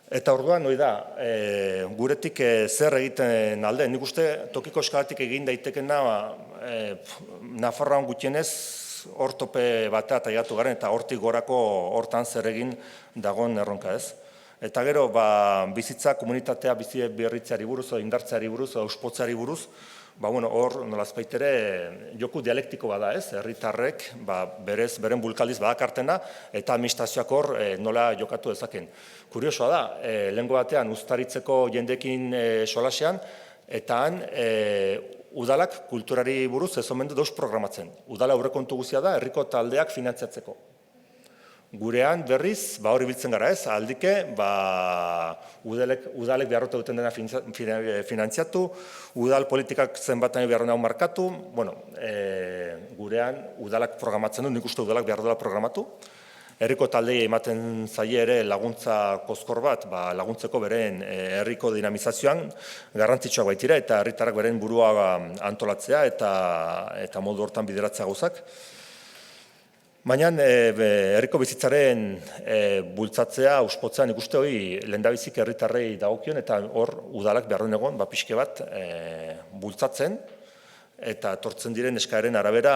Eta orduan, hori da, guretik zer egiten alde, nik uste tokiko eskalatik egin daitekena Nafarroan gutxienez hor tope batea taiatu garen eta hortik gorako hortan zer egin dagoen erronka ez. Eta gero, bizitza komunitatea bizi berritzeari buruz, indartzeari buruz, auspotzeari buruz, hor nolazpaitere joku dialektiko bada ez, herritarrek berez, beren bulkaldiz badakartena eta administrazioak hor nola jokatu dezaken. Kuriosoa da, lehengo batean uztaritzeko jendekin solasean, eta han udalak kulturari buruz ez omen du deus programatzen. Udala aurrekontu guztia da, herriko taldeak finantziatzeko. Gurean berriz, hori biltzen gara ez, aldike, udalek beharrote duten dena finantziatu, udal politikak zenbat nahi beharro nahi markatu, gurean udalak programatzen du, nik uste udalak behar dela programatu, herriko taldei ematen zaie ere laguntza kozkor bat, laguntzeko beren herriko dinamizazioan garrantzitsuak baitira, eta herritarrak beren burua antolatzea eta modu hortan bideratzea gauzak. Baina herriko bizitzaren bultzatzea, auspotzea, nik uste hori lehendabizik herritarrei dagokion, eta hor udalak beharren egon, pixke bat bultzatzen, eta etortzen diren eskaeren arabera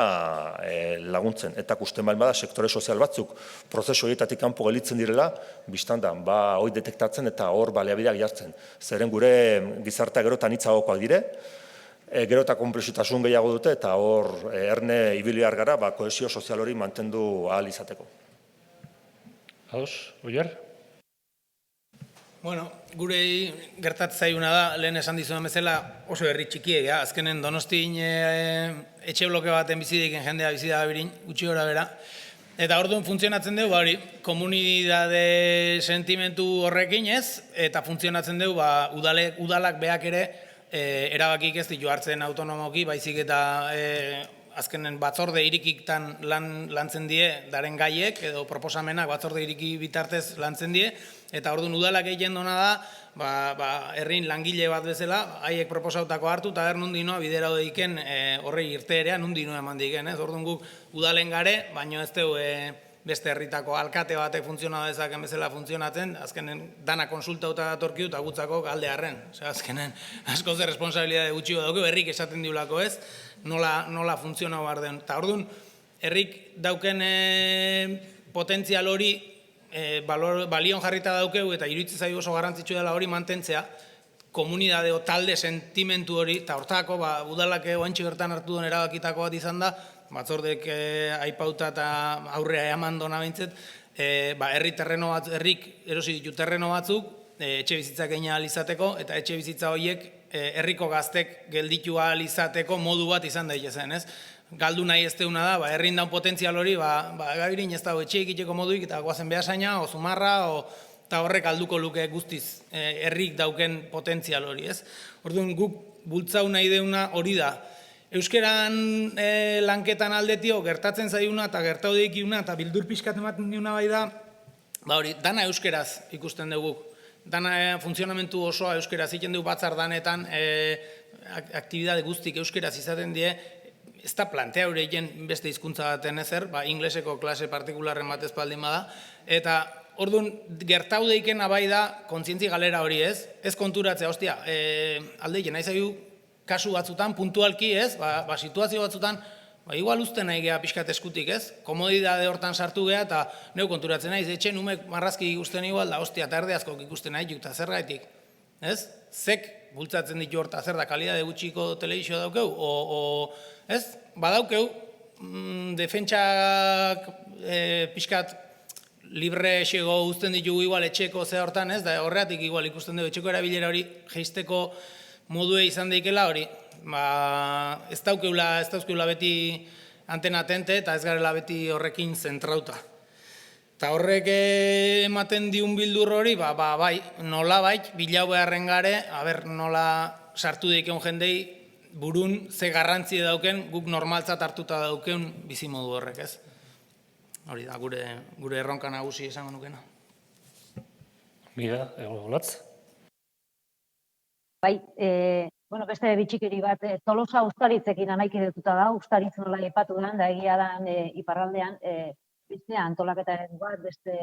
laguntzen. Eta kusten bada sektore sozial batzuk prozesu horietatik kanpo gelitzen direla, biztan da, hori detektatzen eta hor baliabideak jartzen. Zeren gure gizartea gero tanitzagokoak dire, gero eta konplexutasun gehiago dute, eta hor erne ibili behar gara, kohesio sozial hori mantendu ahal izateko. Ados, Oier? Gurei gertatzen zaiguna da, lehen esan dizuen bezala oso herri txikiek, azkenen Donostin etxe bloke baten bizidekin jendea bizida birin, gutxi gora bera. Eta orduan funtzionatzen dugu, komunidade sentimentu horrekin ez, eta funtzionatzen dugu, udalak beak ere, erabakik ez ditu hartzen autonomoki, baizik eta azkenen batzorde irikiktan lantzen die, daren gaiek, edo proposamenak batzorde iriki bitartez lantzen die, eta orduan udalak egiten dona da, herrin langile bat bezala, haiek proposautako hartu, eta nundi noa bidera deiken horrei irteerea, nundi noa eman diken, ez? Orduan guk udalen gare, baino ez dugu beste herritako alkate batek funtzionatu dezaken bezala funtzionatzen, azkenen dana konsultauta datorkiu eta gutzako galde harren. Azkenen askoz responsabilitate gutxi dauke, herrik esaten diulako ez, nola funtzionau behar den. Eta orduan, herrik dauken potentzial hori balion jarrita daukeu eta iruditzen zaigu oso garrantzitsu dela hori mantentzea, komunidade o talde sentimentu hori, eta hortako udalak oantxe bertan hartu duen erabakitako bat izan da, batzordek aipauta eta aurrea eman dona bintzet, herrik erosi ditu terreno batzuk, etxe bizitzak egin ahal izateko, eta etxe bizitza horiek herriko gaztek gelditu ahal izateko modu bat izan daitezen, ez? Galdu nahi ez deuna da, herrin daun potentzial hori, gabirin ez dago etxe ikiteko moduik, eta guazen behasaina, o zumarra, eta horrek alduko luke guztiz herrik dauken potentzial hori, ez? Orduan guk bultzau nahi deuna hori da. Euskeran lanketan aldetio gertatzen zaiuna eta gertau deikiuna eta bildur pixkat ematen diuna bai da, hori, dana euskeraz ikusten dugu. Dana funtzionamentu osoa euskeraz egiten dugu batzar danetan, aktibidade guztik euskeraz izaten die, ez da plantea hori egin beste hizkuntza baten ezer, ingleseko klase partikularren bat ezpaldin bada, eta orduan gertau deiken abai da kontzientzi galera hori ez konturatzea, ostia, aldeien, nahi zaigu, kasu batzutan, puntualki ez, situazio batzutan, igual uste nahi geha pixkat eskutik ez, komodidade hortan sartu geha, eta neu konturatzen nahi, etxe numek marrazki ikusten igual, da hostia, eta erde askok ikusten nahi, eta zer gaitik, ez? Zek bultzatzen ditu horta, zer da, kalidade gutxiko telebizioa daukeu, ez? Badaukeu, defentsak pixkat libre esego uzten ditugu igual etxeko ze hortan, ez? Da horreatik igual ikusten dugu, etxeko erabilera hori geisteko modue izan daikela hori, ez dauzkeula beti antena atente eta ez garela beti horrekin zentrauta. Eta horrek ematen diun bildur hori, bai, nola bait, bilau beharren gare, nola sartu daikeun jendei burun ze garrantzi dauken, guk normaltzat hartuta daukeun bizimodu horrek, ez? Hori da, gure erronka nagusi esango nukena. Mira, Olatz? Bai, beste bitxikeri bat, Tolosa Uztaritzekin anaikidetuta da, Uztaritz nola ipatu den, da egia da iparraldean, beste antolaketa bat, beste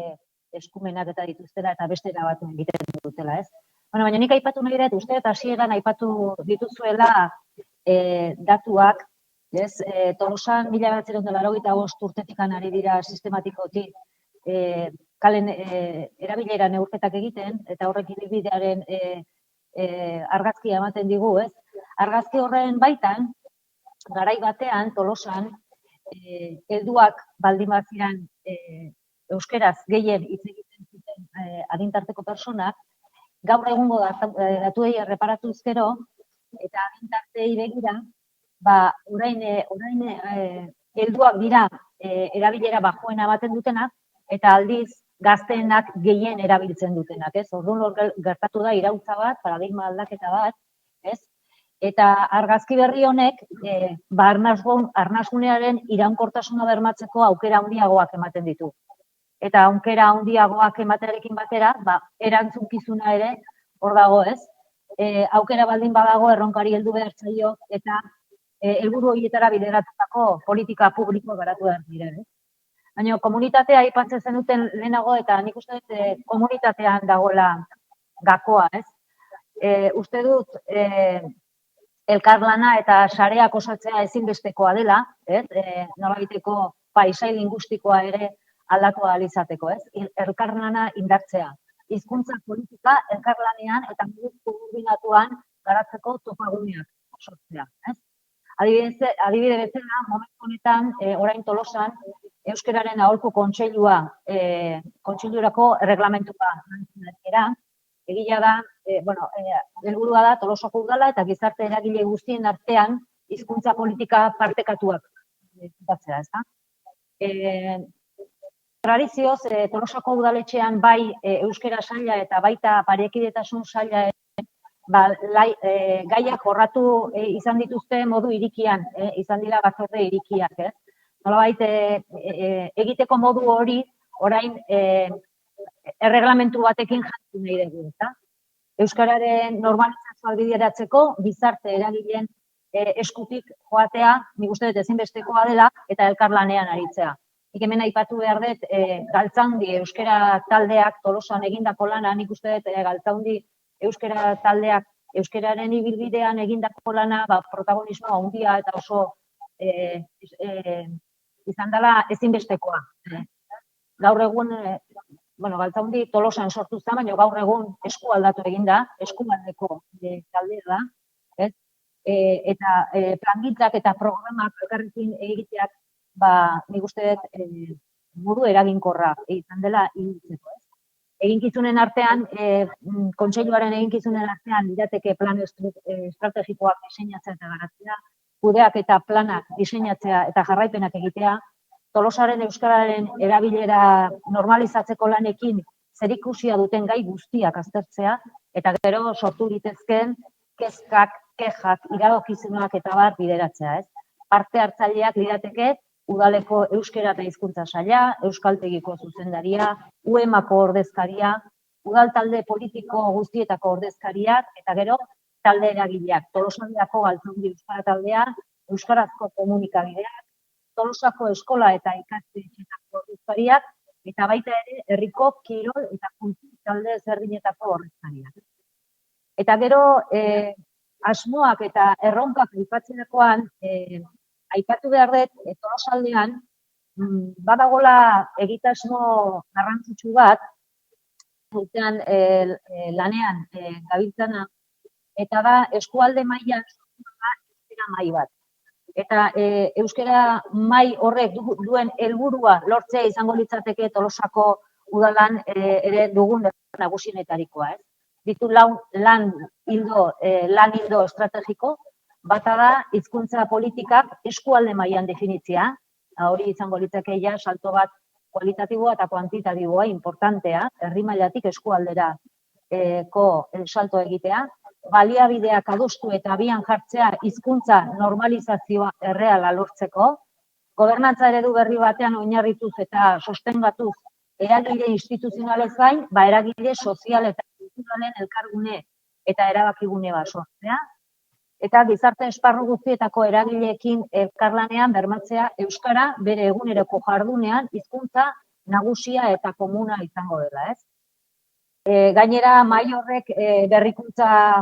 eskumenak eta dituztela eta beste era batuen egiten dutela, ez? Bueno, baina nik aipatu nahi dut, uste eta hasieran aipatu dituzuela datuak, ez? Tolosan 1985 urtetik ari dira sistematikoki kalen erabilera neurketak egiten, eta horrek ibilbidearen argazkia ematen digu, ez? Argazki horren baitan, garai batean, Tolosan, helduak baldin baziran euskeraz gehien hitz egiten zuten adintarteko personak, gaur egungo datuei erreparatuz gero, eta adintartei begira, orain helduak dira erabilera bajoena ematen dutenak, eta aldiz gazteenak gehien erabiltzen dutenak, ez? Orduan gertatu da iraultza bat, paradigma aldaketa bat, ez? Eta argazki berri honek arnasgunearen iraunkortasuna bermatzeko aukera handiagoak ematen ditu. Eta aukera handiagoak ematearekin batera, erantzunkizuna ere hor dago, ez? Aukera baldin badago erronkari heldu behar zaio eta helburu horietara bideratutako politika publiko garatu behar dira, ez? Baina komunitatea aipatzen zenuten lehenago eta nik uste dut komunitatean dagoela gakoa, ez? Uste dut elkarlana eta sareak osatzea ezinbestekoa dela, ez? Nolabaiteko paisai lingustikoa ere aldatu ahal izateko, ez? Elkarlana indartzea. Hizkuntza politika elkarlanean eta modu koordinatuan garatzeko topaguneak sortzea, ez? Adibide bezala, momentu honetan, orain Tolosan, Euskararen aholku kontseilurako erreglamentua era, egia da, helburua da Tolosako udala eta gizarte eragile guztien artean hizkuntza politika partekatuak batzea, ezta? Tradizioz, Tolosako udaletxean bai euskara saila eta baita parekidetasun saila gaiak jorratu izan dituzte modu irikian, izan dira batzorde irikiak, ez? Nolabait egiteko modu hori orain erreglamentu batekin jartu nahi dugu, ezta? Euskararen normalizazioa bideratzeko gizarte eragileen eskutik joatea, nik uste dut ezinbestekoa dela eta elkarlanean aritzea. Nik hemen aipatu behar dut Galtzaundi euskara taldeak Tolosan egindako lana, nik uste dut Galtzaundi euskara taldeak euskararen ibilbidean egindako lana protagonismo handia eta oso izan dela ezinbestekoa. Gaur egun, Galtzaundi Tolosan sortu zen, baina gaur egun eskualdatu eginda, eskualdeko taldea da, ez? Eta plangintzak eta programak elkarrekin egiteak, nik uste dut modu eraginkorra izan dela ibiltzeko, ez? Eginkizunen artean, kontseiluaren eginkizunen artean, lirateke plan estrategikoak diseinatzea eta garatzea, kudeak eta planak diseinatzea eta jarraipenak egitea, Tolosaren euskararen erabilera normalizatzeko lanekin zerikusia duten gai guztiak aztertzea, eta gero sortu litezkeen kezkak, kexak, iradokizunak eta bar bideratzea, ez? Parte hartzaileak lirateke udaleko euskara eta hizkuntza saila, euskaltegiko zuzendaria, UEMako ordezkaria, udal talde politiko guztietako ordezkariak, eta gero talde eragileak, Tolosaldeako Galtzaundi euskara taldea, euskarazko komunikabideak, Tolosako eskola eta ikastetxeetako ordezkariak, eta baita ere herriko kirol eta kultur talde ezberdinetako ordezkariak. Eta gero asmoak eta erronkak aipatzerakoan, aipatu behar dut, Tolosaldean, badagola egitasmo garrantzitsu bat, urtean lanean gabiltzana, eta da eskualde mailan euskara mai bat. Eta euskara mai horrek duen helburua lortzea izango litzateke Tolosako udalan ere dugun nagusienetarikoa, ez? Ditu lan ildo estrategiko, bata da hizkuntza politikak eskualde mailan definitzea, hori izango litzake ja salto bat kualitatiboa eta kuantitatiboa importantea, herri mailatik eskualderako salto egitea, baliabideak adostu eta abian jartzea hizkuntza normalizazioa erreala lortzeko, gobernantza eredu berri batean oinarrituz eta sostengatuz eragile instituzionalez gain, eragile sozial eta kulturalen elkargune eta erabakigune bat sortzea, eta gizarte esparru guztietako eragileekin elkarlanean bermatzea euskara bere eguneroko jardunean hizkuntza nagusia eta komuna izango dela, ez? Gainera, mahai horrek berrikuntza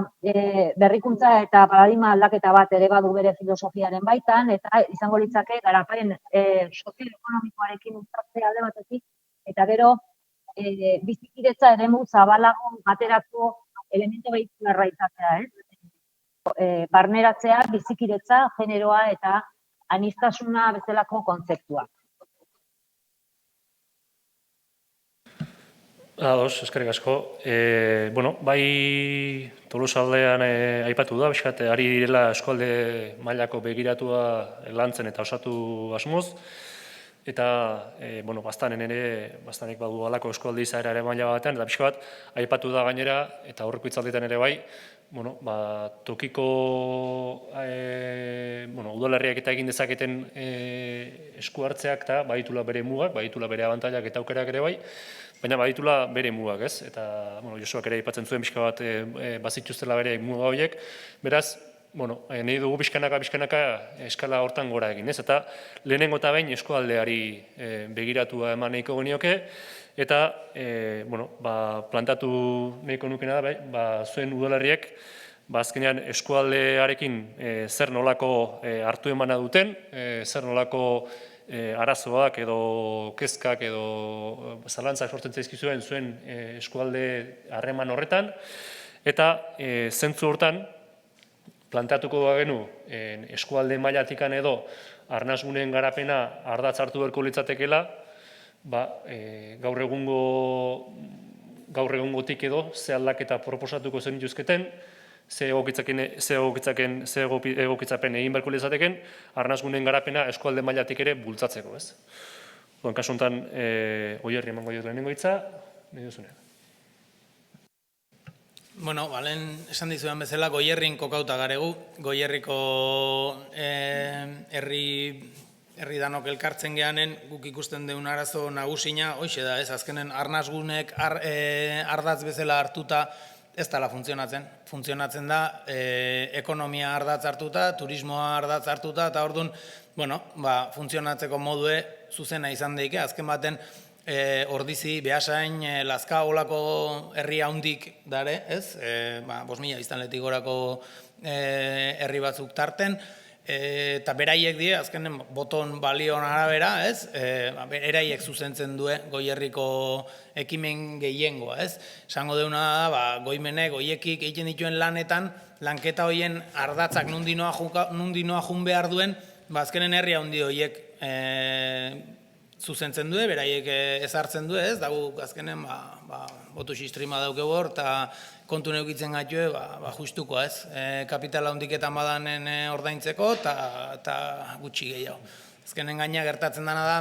eta paradigma aldaketa bat ere badu bere filosofiaren baitan, eta izango litzake garapen sozioekonomikoarekin uztartzea alde batetik, eta gero bizikidetza eremu zabalago baterako elemento behikularra izatea, ez? Barneratzea, bizikidetza, generoa eta aniztasuna bezalako kontzeptua. Ados, eskerrik asko. Bai Tolosa aldean aipatu da, bizkat, ari direla eskualde mailako begiratua lantzen eta osatu asmoz, eta bastanen ere, bastanek badu alako eskualde izaera ere maila batean, eta bizkat bat, aipatu da gainera, eta aurreko hitzalditan ere bai, tokiko udalerriak eta egin dezaketen esku hartzeak eta baditula bere mugak, baditula bere abantailak eta aukerak ere bai, baina baditula bere mugak, ez? Eta Josuak ere aipatzen zuen pixka bat bazituztela bere muga horiek, beraz, nahi dugu pixkanaka eskala hortan gora egin, ez? Eta lehenengo eta behin eskualdeari begiratua eman nahiko genioke, eta plantatu nahiko nukena da, zuen udalerriek, azkenean eskualdearekin zer nolako hartu emana duten, zer nolako arazoak edo kezkak edo zalantzak sortzen zaizkizuen zuen eskualde harreman horretan, eta zentzu hortan plantatuko bagenu eskualde mailatikan edo arnasguneen garapena ardatz hartu beharko litzatekeela, gaur egungotik edo ze aldaketa proposatuko zen dituzketen, ze egokitzapen egin beharko litzateken, arnasguneen garapena eskualde mailatik ere bultzatzeko, ez? Kasu honetan, Goierri emango diot lehenengo hitza, nahi duzunean. Lehen esan dizudan bezala, Goierrin kokauta garegu. Goierriko herri danok elkartzen gehanen, guk ikusten deun arazo nagusina, hoxe da, ez, azkenen arnasgunek ardatz bezala hartuta, ez dela funtzionatzen. Funtzionatzen da, ekonomia ardatz hartuta, turismoa ardatz hartuta, eta orduan, funtzionatzeko modue zuzena izan daike, azken baten Ordizi, Beasain, Lazka olako herri handik dare, ez? 5.000 biztanletik gorako herri batzuk tarten, eta beraiek die, azkenen boton balion arabera, ez? Beraiek zuzentzen due Goierriko ekimen gehiengoa, ez? Esango deuna da, goimenek, goiekik egiten dituen lanetan, lanketa hoien ardatzak nundinoa jun behar duen, azkenen herri handi horiek zuzentzen du, beraiek ezartzen du, ez? Dago azkenen botu sistrima daukegu hor, eta kontu neukitzen gaitue, justuko, ez? Kapitala handiketan badanen ordaintzeko, eta gutxi gehiago. Azkenen gaina gertatzen dena da,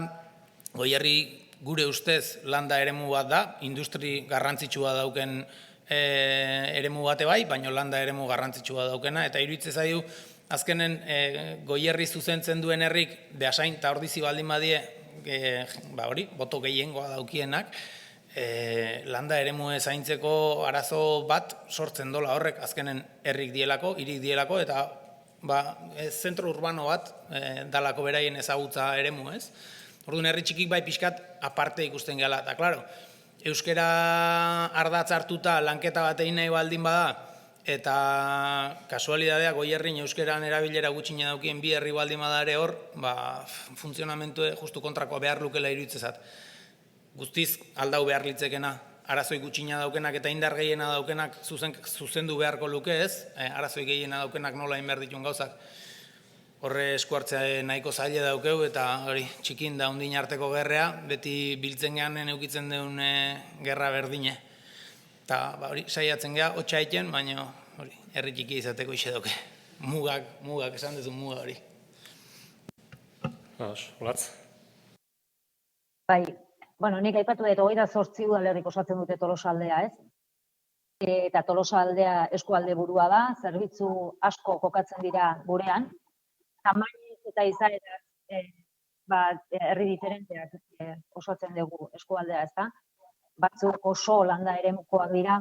Goierri gure ustez landa eremu bat da, industri garrantzitsua dauken eremu bate bai, baina landa eremu garrantzitsua daukena, eta iruditzen zaigu, azkenen Goierri zuzentzen duen herrik, Beasain eta Ordizi baldin badie, boto gehiengoa daukienak, landa eremu zaintzeko arazo bat sortzen dola horrek, azkenen herrik dielako, hirik dielako, eta zentro urbano bat dalako beraien ezagutza eremu, ez? Orduan herri txikik bai pixkat aparte ikusten gehala, eta klaro, euskera ardatz hartuta lanketa bat egin nahi baldin bada, eta kasualidadea Goierrin euskeran erabilera gutxina daukien bi herri baldin bada ere hor, funtzionamentu justu kontrakoa behar lukela iruditzezat. Guztiz aldau behar litzekena, arazoi gutxina daukenak eta indar gehiena daukenak zuzendu beharko luke ez, arazoi gehiena daukenak nola inber ditun gauzak. Horre esku hartzea nahiko zaile daukeu eta hori txikin da undin arteko gerrea, beti biltzen gehanen eukitzen deun gerra berdine. Eta hori saiatzen geha, hotxa egiten, baina herri txiki izateko ise dauke. Mugak esan duzu muga hori. Olatz? Bai, nik aipatu dut 28 udalerrik osatzen dute Tolosa aldea, ez? Eta Tolosa aldea eskualde burua da, zerbitzu asko kokatzen dira gurean, tamainez eta izaeraz herri diferenteak osatzen dugu eskualdea, ez da? Batzuk oso landa eremukoak dira,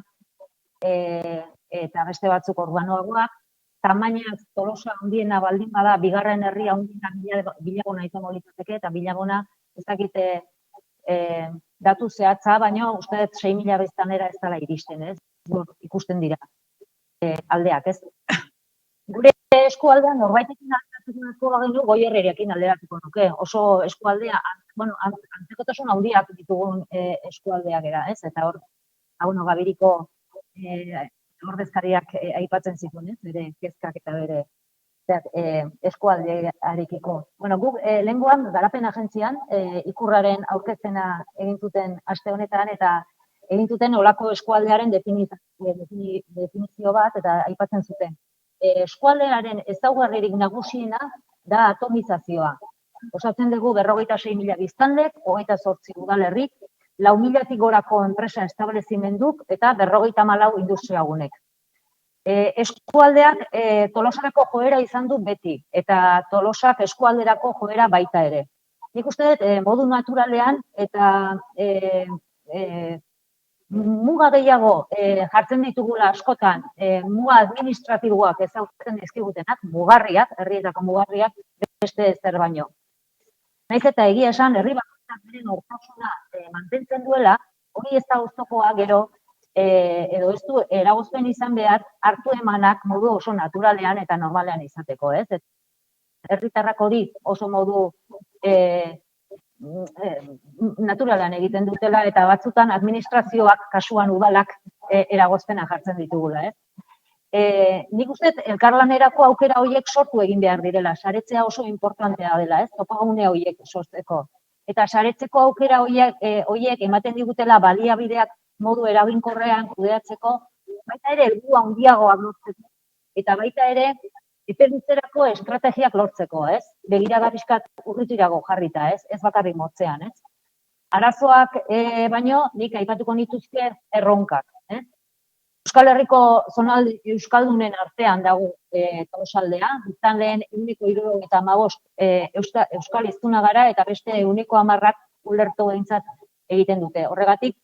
eta beste batzuk urbanoagoak. Tamainaz Tolosa handiena baldin bada, bigarren herria handiena Bilagona izango litzateke, eta Bilagona ez dakite datu zehatza, baina uste dut 6.000 biztanlera ez dela iristen, ez? Ikusten dira aldeak, ez? Gure eskualdean norbaitekin alderatuko bagenu Goierrirekin alderatuko nuke. Oso eskualdea, antzekotasun handiak ditugun eskualdeak era, ez? Eta hor, Gabiriko ordezkariak aipatzen zituen, ez? Bere kezkak eta bere eskualdearekiko. Guk lehengoan garapen agentzian ikurraren aurkezpena egin zuten aste honetan eta egin zuten olako eskualdearen definizio bat eta aipatzen zuten. Eskualdearen ezaugarririk nagusiena da atomizazioa. Osatzen dugu 56.000 biztanlek, 28 udalerrik, 4.000-tik gorako enpresa establezimenduk eta 54 industriagunek. Eskualdeak Tolosarako joera izan du beti, eta Tolosak eskualderako joera baita ere. Nik uste dut, modu naturalean eta muga gehiago jartzen ditugula askotan, muga administratiboak ezautzen dizkigutenak, mugarriak, herrietako mugarriak, beste zer baino. Naiz eta egia esan, herri bakoitzak bere nortasuna mantentzen duela, hori ez da oztopoa gero, edo ez du eragozpen izan behar, hartu emanak modu oso naturalean eta normalean izateko, ez? Herritarrak hori oso modu naturalean egiten dutela eta batzutan administrazioak, kasuan udalak, eragozpena jartzen ditugula, ez? Nik uste elkarlanerako aukera horiek sortu egin behar direla, saretzea oso importantea dela, ez? Topagune horiek sortzeko. Eta saretzeko aukera horiek ematen digutela baliabideak modu eraginkorrean kudeatzeko, baita ere helburu handiagoak lortzeko, eta baita ere epe luzerako estrategiak lortzeko, ez? Begiragarrizkat urrutirago jarrita, ez? Ez bakarrik motzean, ez? Arazoak baino, nik aipatuko nituzke erronkak, ez? Euskal Herriko zonalde euskaldunen artean dago Tolosaldea, biztanleen 75% euskal hiztuna gara eta beste 10% ulertu behintzat egiten dute. Horregatik,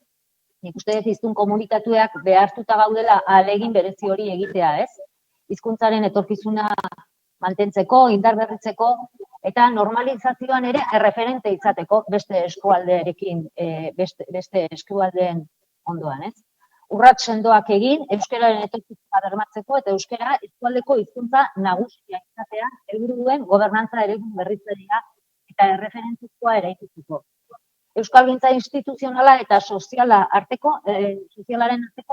nik uste dut hiztun komunikatuak behartuta gaudela ahalegin berezi hori egitea, ez? Hizkuntzaren etorkizuna mantentzeko, indarberritzeko eta normalizazioan ere erreferente izateko beste eskualdearekin, beste eskualdeen ondoan, ez? Urrats sendoak egin, euskararen etorkizuna bermatzeko eta euskara eskualdeko hizkuntza nagusia izatea helburu duen gobernantza eredu berritzailea eta erreferentzikoa eraikitzeko. Euskalgintza instituzionala eta sozialaren arteko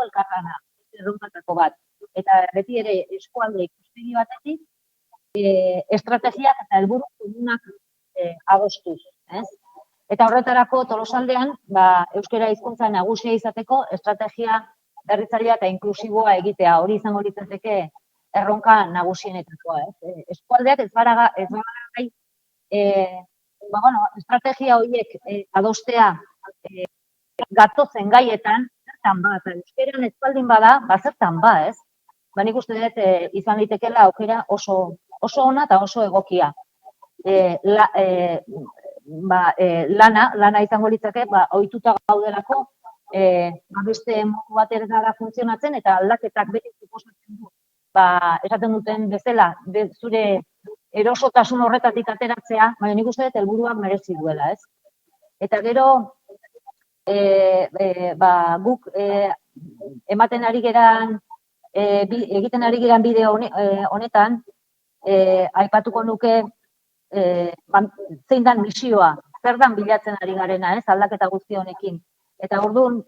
elkarlana, erronkatako bat. Eta beti ere eskualde ikuspegi batetik, estrategiak eta helburu komunak adostuz, ez? Eta horretarako Tolosaldean, euskara hizkuntza nagusia izateko estrategia berritzailea eta inklusiboa egitea, hori izango litzateke erronka nagusienetakoa, ez? Eskualdeak ez gara gai estrategia horiek adostea gatozen gaietan, zertan ba, eta euskeran ez baldin bada, zertan ba, ez? Nik uste dut izan litekela aukera oso ona eta oso egokia. Lana izango litzake, ohituta gaudelako, beste modu batera funtzionatzen eta aldaketak beti suposatzen du. Esaten duten bezala, zure erosotasun horretatik ateratzea, baina nik uste dut helburuak merezi duela, ez? Eta gero, guk ematen ari geran, egiten ari geran bideo honetan, aipatuko nuke zein dan misioa, zer dan bilatzen ari garena, ez, aldaketa guzti honekin. Eta orduan,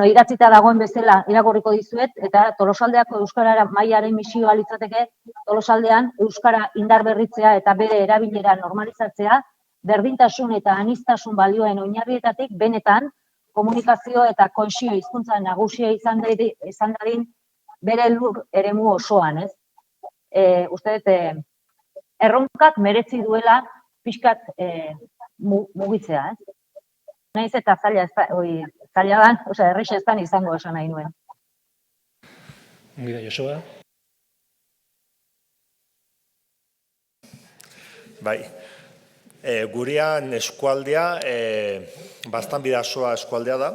idatzita dagoen bezala irakurriko dizuet, eta Tolosaldeako euskarara mailaren misioa litzateke, Tolosaldean euskara indarberritzea eta bere erabilera normalizatzea, berdintasun eta aniztasun balioen oinarrietatik benetan komunikazio eta kohesio hizkuntza nagusia izan dadin bere lur eremu osoan, ez? Uste dut, erronkak meretzi duela pixkat mugitzea, ez? Naiz eta zaila dan, errexa ez dan izango esan nahi nuen. Ongi da, Joseba. Bai, gurean eskualdea, bastan bidasoa eskualdea da,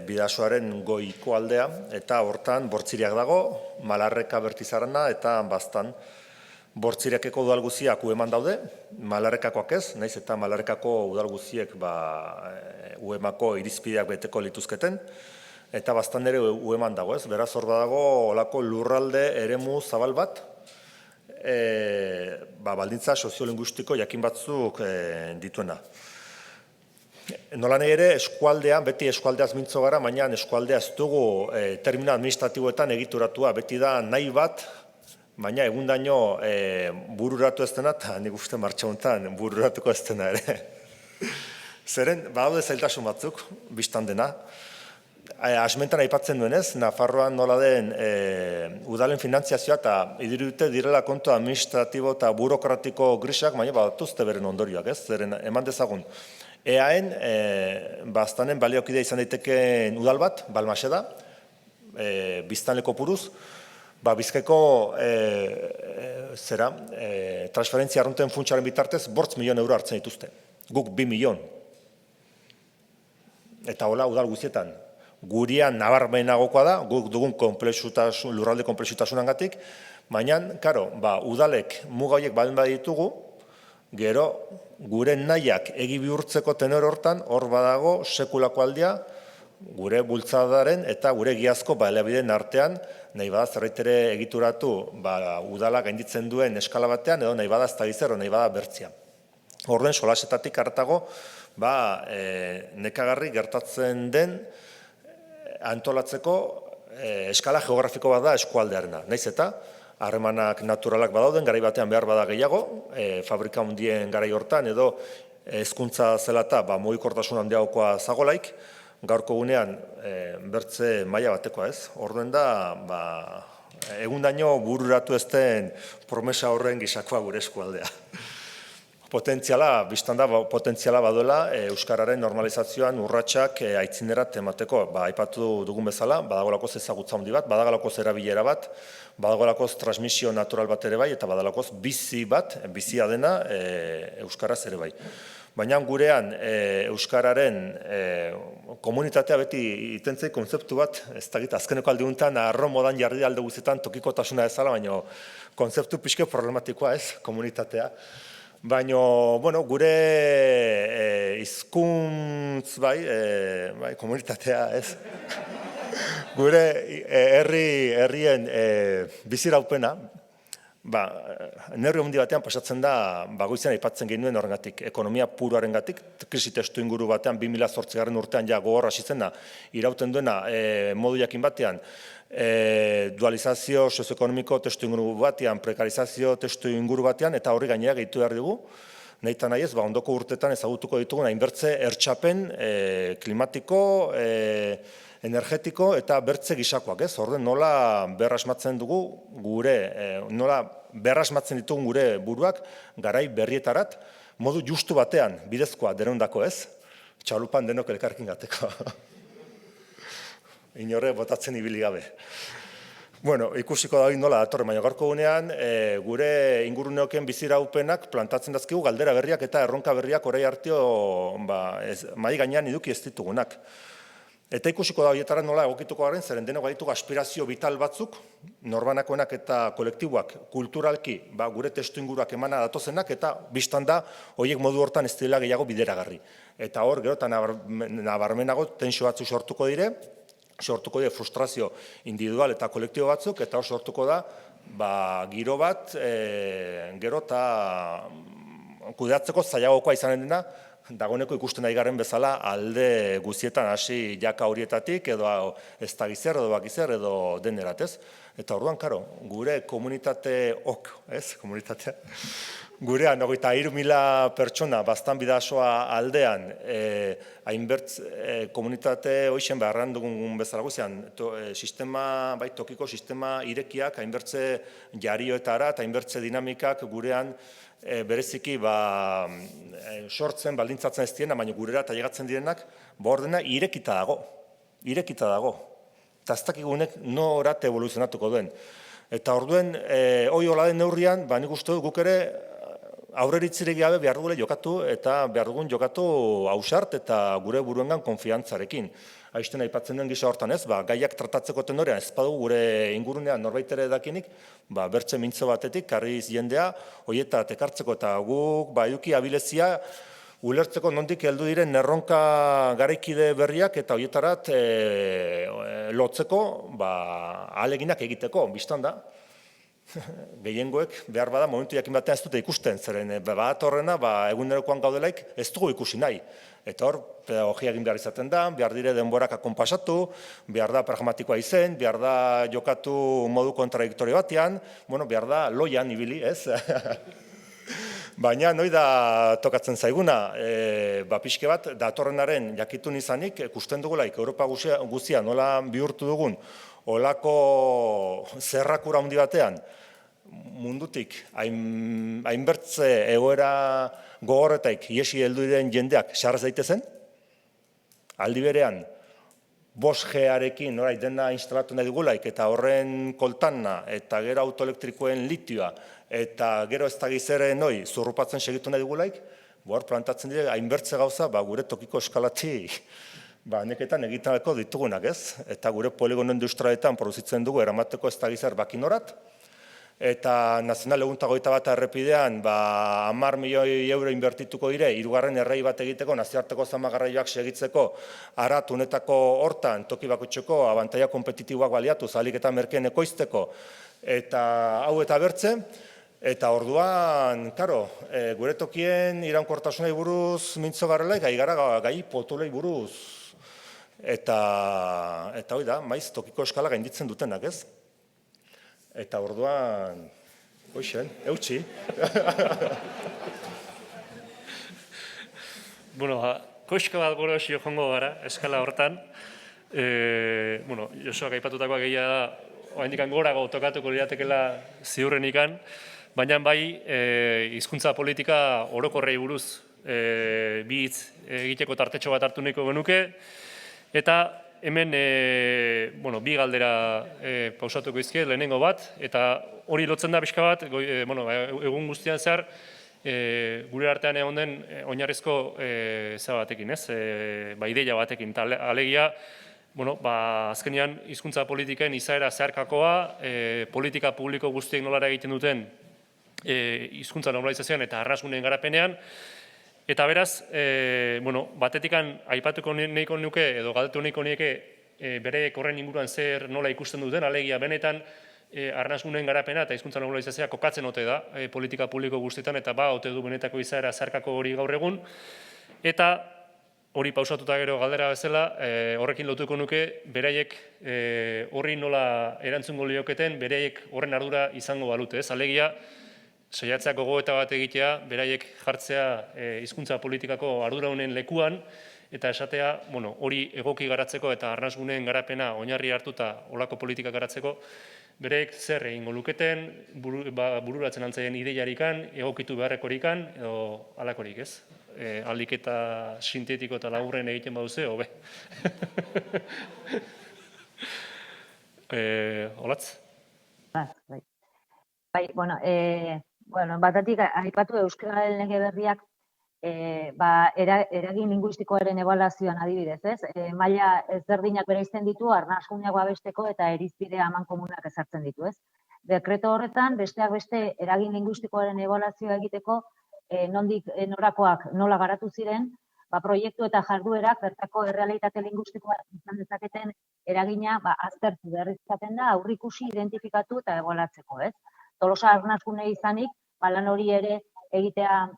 bidasoaren goiko aldea, eta hortan bortziriak dago, Malarreka Bertizarana eta bastan. Bortzirekeko udal guziak ueman daude, Malarrekakoak ez, naiz eta Malarrekako udal guziek uemako irizpideak beteko lituzketen, eta bastan ere ueman dago ez, beraz hor badago olako lurralde eremu zabal bat, baldintza soziolinguistiko jakin batzuk dituena. Nola nahi ere, eskualdean, beti eskualdeaz mintzo gara, baina eskualdea ez dugu termino administratiboetan egituratua, beti da nahi bat, baina egundaino bururatu ez dena, eta nik uste martxa honetan bururatuko ez dena ere. Zeren, badaude zailtasun batzuk, biztan dena. Asmentan aipatzen duenez, Nafarroan nola den udalen finantziazioa eta idirute direla kontu administratibo eta burokratiko grisak, baina batuzte beren ondorioak, ez? Zeren, eman dezagun. EAen, baztanen baliokidea izan daiteken udal bat, Balmase da, biztanleko puruz, Bizkaiko transferentzia arrunten funtsaren bitartez 8 milion euro hartzen dituzte. Guk 2 milion. Eta hola udal guztietan. Gurian nabarmenagokoa da, guk dugun lurralde konplexutasunangatik, baina, karo, udalek muga horiek baldin baditugu, gero gure nahiak egi bihurtzeko tenor hortan, hor badago sekulako aldia, gure bultzadaren eta gure giazko baliabideen artean, nahi bada zerraitere egituratu udala gainditzen duen eskala batean, edo nahi bada ez da gizero, nahi bada bertzia. Horren solasetatik hartago, nekagarri gertatzen den antolatzeko eskala geografiko bat da eskualdearena. Naiz eta, harremanak naturalak badauden, garai batean behar bada gehiago, fabrika handien garai hortan, edo hezkuntza zela eta mugikortasun handiagokoa zagolaik, gaurko gunean bertze maila batekoa ez. Orduen da, egundaino bururatu ez den promesa horren gisakoa gure eskualdea. Potentziala, biztan da, potentziala baduela euskararen normalizazioan urratsak aitzinerat emateko. Aipatu dugun bezala, badagolakoz ezagutza handi bat, badagolakoz erabilera bat, badagolakoz transmisio natural bat ere bai, eta badagolakoz bizi bat, bizia dena euskaraz ere bai. Baina gurean euskararen komunitatea beti itentzei konzeptu bat, ez da gita, azkeneko aldiuntan arro modan jarri alde guztietan tokikotasuna ezala, baina konzeptu pixke problematikoa ez, komunitatea. Baina, gure hizkuntz komunitatea ez, gure herrien biziraupena, neurri handi batean pasatzen da, goizean aipatzen genuen horrengatik, ekonomia puruarengatik, krisi testu inguru batean, 2008 urtean gogorra hasi zena, irauten duena modu jakin batean, dualizazio sozioekonomiko testu inguru batean, prekarizazio testu inguru batean, eta horri gainera gehitu behar dugu, nahi eta nahi ez, ondoko urtetan ezagutuko ditugun, hainbertze ertxapen klimatiko, energetiko eta bertze gisakoak, ez? Orden nola berrasmatzen dugu nola berrasmatzen ditugun gure buruak garai berrietarat, modu justu batean, bidezkoa denondako, ez? Txalupan denok elkarrekin gateko. Inore botatzen ibili gabe. Ikusiko da hori nola datorren, baina gaurko gunean, gure inguruneoken biziraupenak plantatzen dazkigu galdera berriak eta erronka berriak orai arteo mai gainean eduki ez ditugunak. Eta ikusiko da horietara nola egokituko garen, zeren denok baditugu aspirazio vital batzuk, norbanakoenak eta kolektiboak kulturalki gure testu inguruak emana datozenak, eta biztan da horiek modu hortan ez dela gehiago bideragarri. Eta hor, gero, eta nabarmenago tensio batzu sortuko dire frustrazio individual eta kolektibo batzuk, eta hor sortuko da, giro bat, gero eta kudeatzeko zailagokoa izanen dena, dagoeneko ikusten ari garen bezala alde guztietan hasi jaka horietatik, edo ez da gizer, edo bakizer, edo denerat, ez? Eta orduan, karo, gure komunitate komunitatea, gurean, 23.000 pertsona, bastan bidasoa aldean, hainbertz komunitate hoixen beharran dugun bezala guzian, sistema, tokiko sistema irekiak, hainbertze jarioetara eta hainbertze dinamikak gurean bereziki sortzen, baldintzatzen ez diena, baina gurera eta llegatzen direnak, ordena irekita dago. Eta ez dakigunek norate evoluzionatuko duen. Eta orduen, hoi hola den neurrian, nik uste dut guk ere aurreritzirik gabe behar dugule jokatu eta behar dugun jokatu ausart eta gure buruengan konfiantzarekin. Aizten aipatzen den gisa hortan ez, gaiak tratatzeko tenorean ez badugu gure ingurunean norbait ere dakinik, bertze mintzo batetik, karriz jendea, hoietat ekartzeko eta guk eduki abilezia ulertzeko nondik heldu diren erronka garaikide berriak eta hoietarat lotzeko ahaleginak egiteko, biztan da. Gehiengoek behar bada momentu jakin batean ez dute ikusten, zeren bat horrena egunerokoan gaudelaik ez dugu ikusi nahi. Eta hor, pedagogia egin behar izaten da, behar dire denborak akonpasatu, behar da pragmatikoa izen, behar da jokatu modu kontradiktorio batean, behar da loian ibili, ez? Baina, noi da tokatzen zaiguna, pixke bat, datorrenaren jakitun izanik, ikusten dugulaik, Europa guzia nola bihurtu dugun, olako zerrakura handi batean, mundutik, hainbertze egoera gogorretaik iesi heldu diren jendeak sarrez daitezen, aldi berean, 5G-arekin dena instalatu nahi dugulaik, eta horren koltanna, eta gero autoelektrikoen litioa, eta gero ez da gizeren zurrupatzen segitu nahi dugulaik, plantatzen dira, hainbertze gauza, gure tokiko eskalatik, neketan egiteko ditugunak ez, eta gure poligono industrialetan produzitzen dugu eramateko ez da gizar bakinorat, eta nazional egunta 21 errepidean 10 milioi euro inbertituko dire, 3. errei bat egiteko, nazioarteko zamagarraioak segitzeko, arat honetako hortan, toki bakoitzeko, abantaia kompetitiboak baliatu, zalik eta merkeen ekoizteko, eta hau eta bertze, eta orduan, gure tokien iraunkortasunei buruz mintzo garrela, gai potolei buruz, eta hoi da, maiz tokiko eskala gainditzen dutenak, ez? Eta orduan, hoxen, eutxi. Koizka bat gora esio jongo gara, eskala hortan. Josuak aipatutakoa gehiago da, oaindikan gorago tokatuko liratekela ziurrenikan, baina bai, hizkuntza politika orokorrei buruz bi hitz egiteko tartetxo bat hartu nahiko genuke, eta hemen bi galdera pausatuko izkiet, lehenengo bat, eta hori lotzen da pixka bat, egun guztian zehar, gure artean egon den oinarrizko batekin, ez? Ideia batekin, eta alegia, azkenean hizkuntza politiken izaera zeharkakoa, politika publiko guztiek nolara egiten duten hizkuntza normalizazioan eta arnasgunen garapenean, eta beraz, batetikan aipatuko nahiko nuke, edo galdetu nahiko nieke, bereek horren inguruan zer nola ikusten duten, alegia benetan arnasgunen garapena eta hizkuntza normalizazioa kokatzen ote da politika publiko guztietan, eta ote du benetako izaera zeharkako hori gaur egun, eta hori pausatuta gero galdera bezala, horrekin lotuko nuke, beraiek horri nola erantzungo lioketen, beraiek horren ardura izango balute, ez? Alegia, saiatzea gogoeta bat egitea, beraiek jartzea hizkuntza politikako arduradunen lekuan, eta esatea, hori egoki garatzeko eta arnasgunen garapena oinarri hartuta olako politika garatzeko, beraiek zer egingo luketen, bururatzen antzaien ideiarikan, egokitu beharrekorikan, edo halakorik, ez? Aldik eta sintetiko eta laburren egiten baduze, hobe. Olatz? Bai, batatik aipatu Euskararen lege berriak eragin linguistikoaren ebaluazioan adibidez, ez? Maila ezberdinak bereizten ditu, arnasguneak babesteko eta irizpide amankomunak ezartzen ditu, ez? Dekreto horretan, besteak beste eragin linguistikoaren ebaluazioa egiteko, nondik norakoak nola garatu ziren, proiektu eta jarduerak bertako errealitate linguistikoa izan dezaketen eragina aztertu behar izaten da, aurrikusi, identifikatu eta ebaluatzeko, ez? Tolosa arnasgune izanik, lan hori ere egitea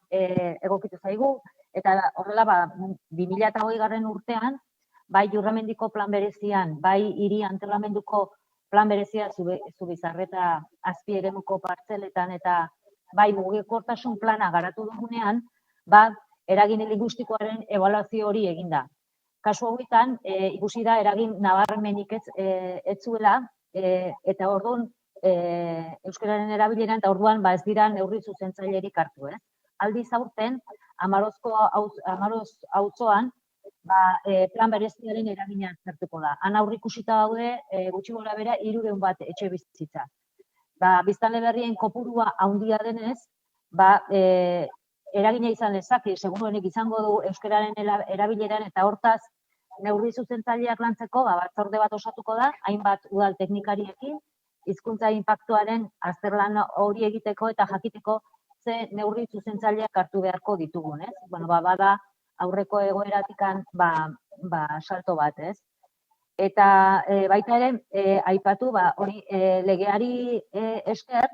egokitu zaigu, eta horrela 2020 urtean, bai Jurramendiko plan berezian, bai hiri antolamenduko plan berezia Zubizarreta azpieremuko partzeletan eta bai mugikortasun plana garatu dugunean, eragin linguistikoaren ebaluazio hori eginda. Kasu hauetan, ikusi da eragin nabarmenik ez zuela, eta orduan euskararen erabileran, eta orduan ez dira neurri zuzentzailerik hartu, ez? Aldiz aurten, Amaroz auzoan, plan bereziaren eragina aztertuko da. Han aurreikusita daude, gutxi gora bera, 300 bat etxe bizitza. Biztanle berrien kopurua handia denez, eragina izan lezake, seguruenik izango du euskararen erabileran eta hortaz neurri zuzentzaileak lantzeko batzorde bat osatuko da, hainbat udal teknikariekin, hizkuntza inpaktuaren azterlan hori egiteko eta jakiteko ze neurri zuzentzaileak hartu beharko ditugun, ez? Bueno, bada aurreko egoeratikan salto bat, ez? Eta baita ere, aipatu, hori legeari esker,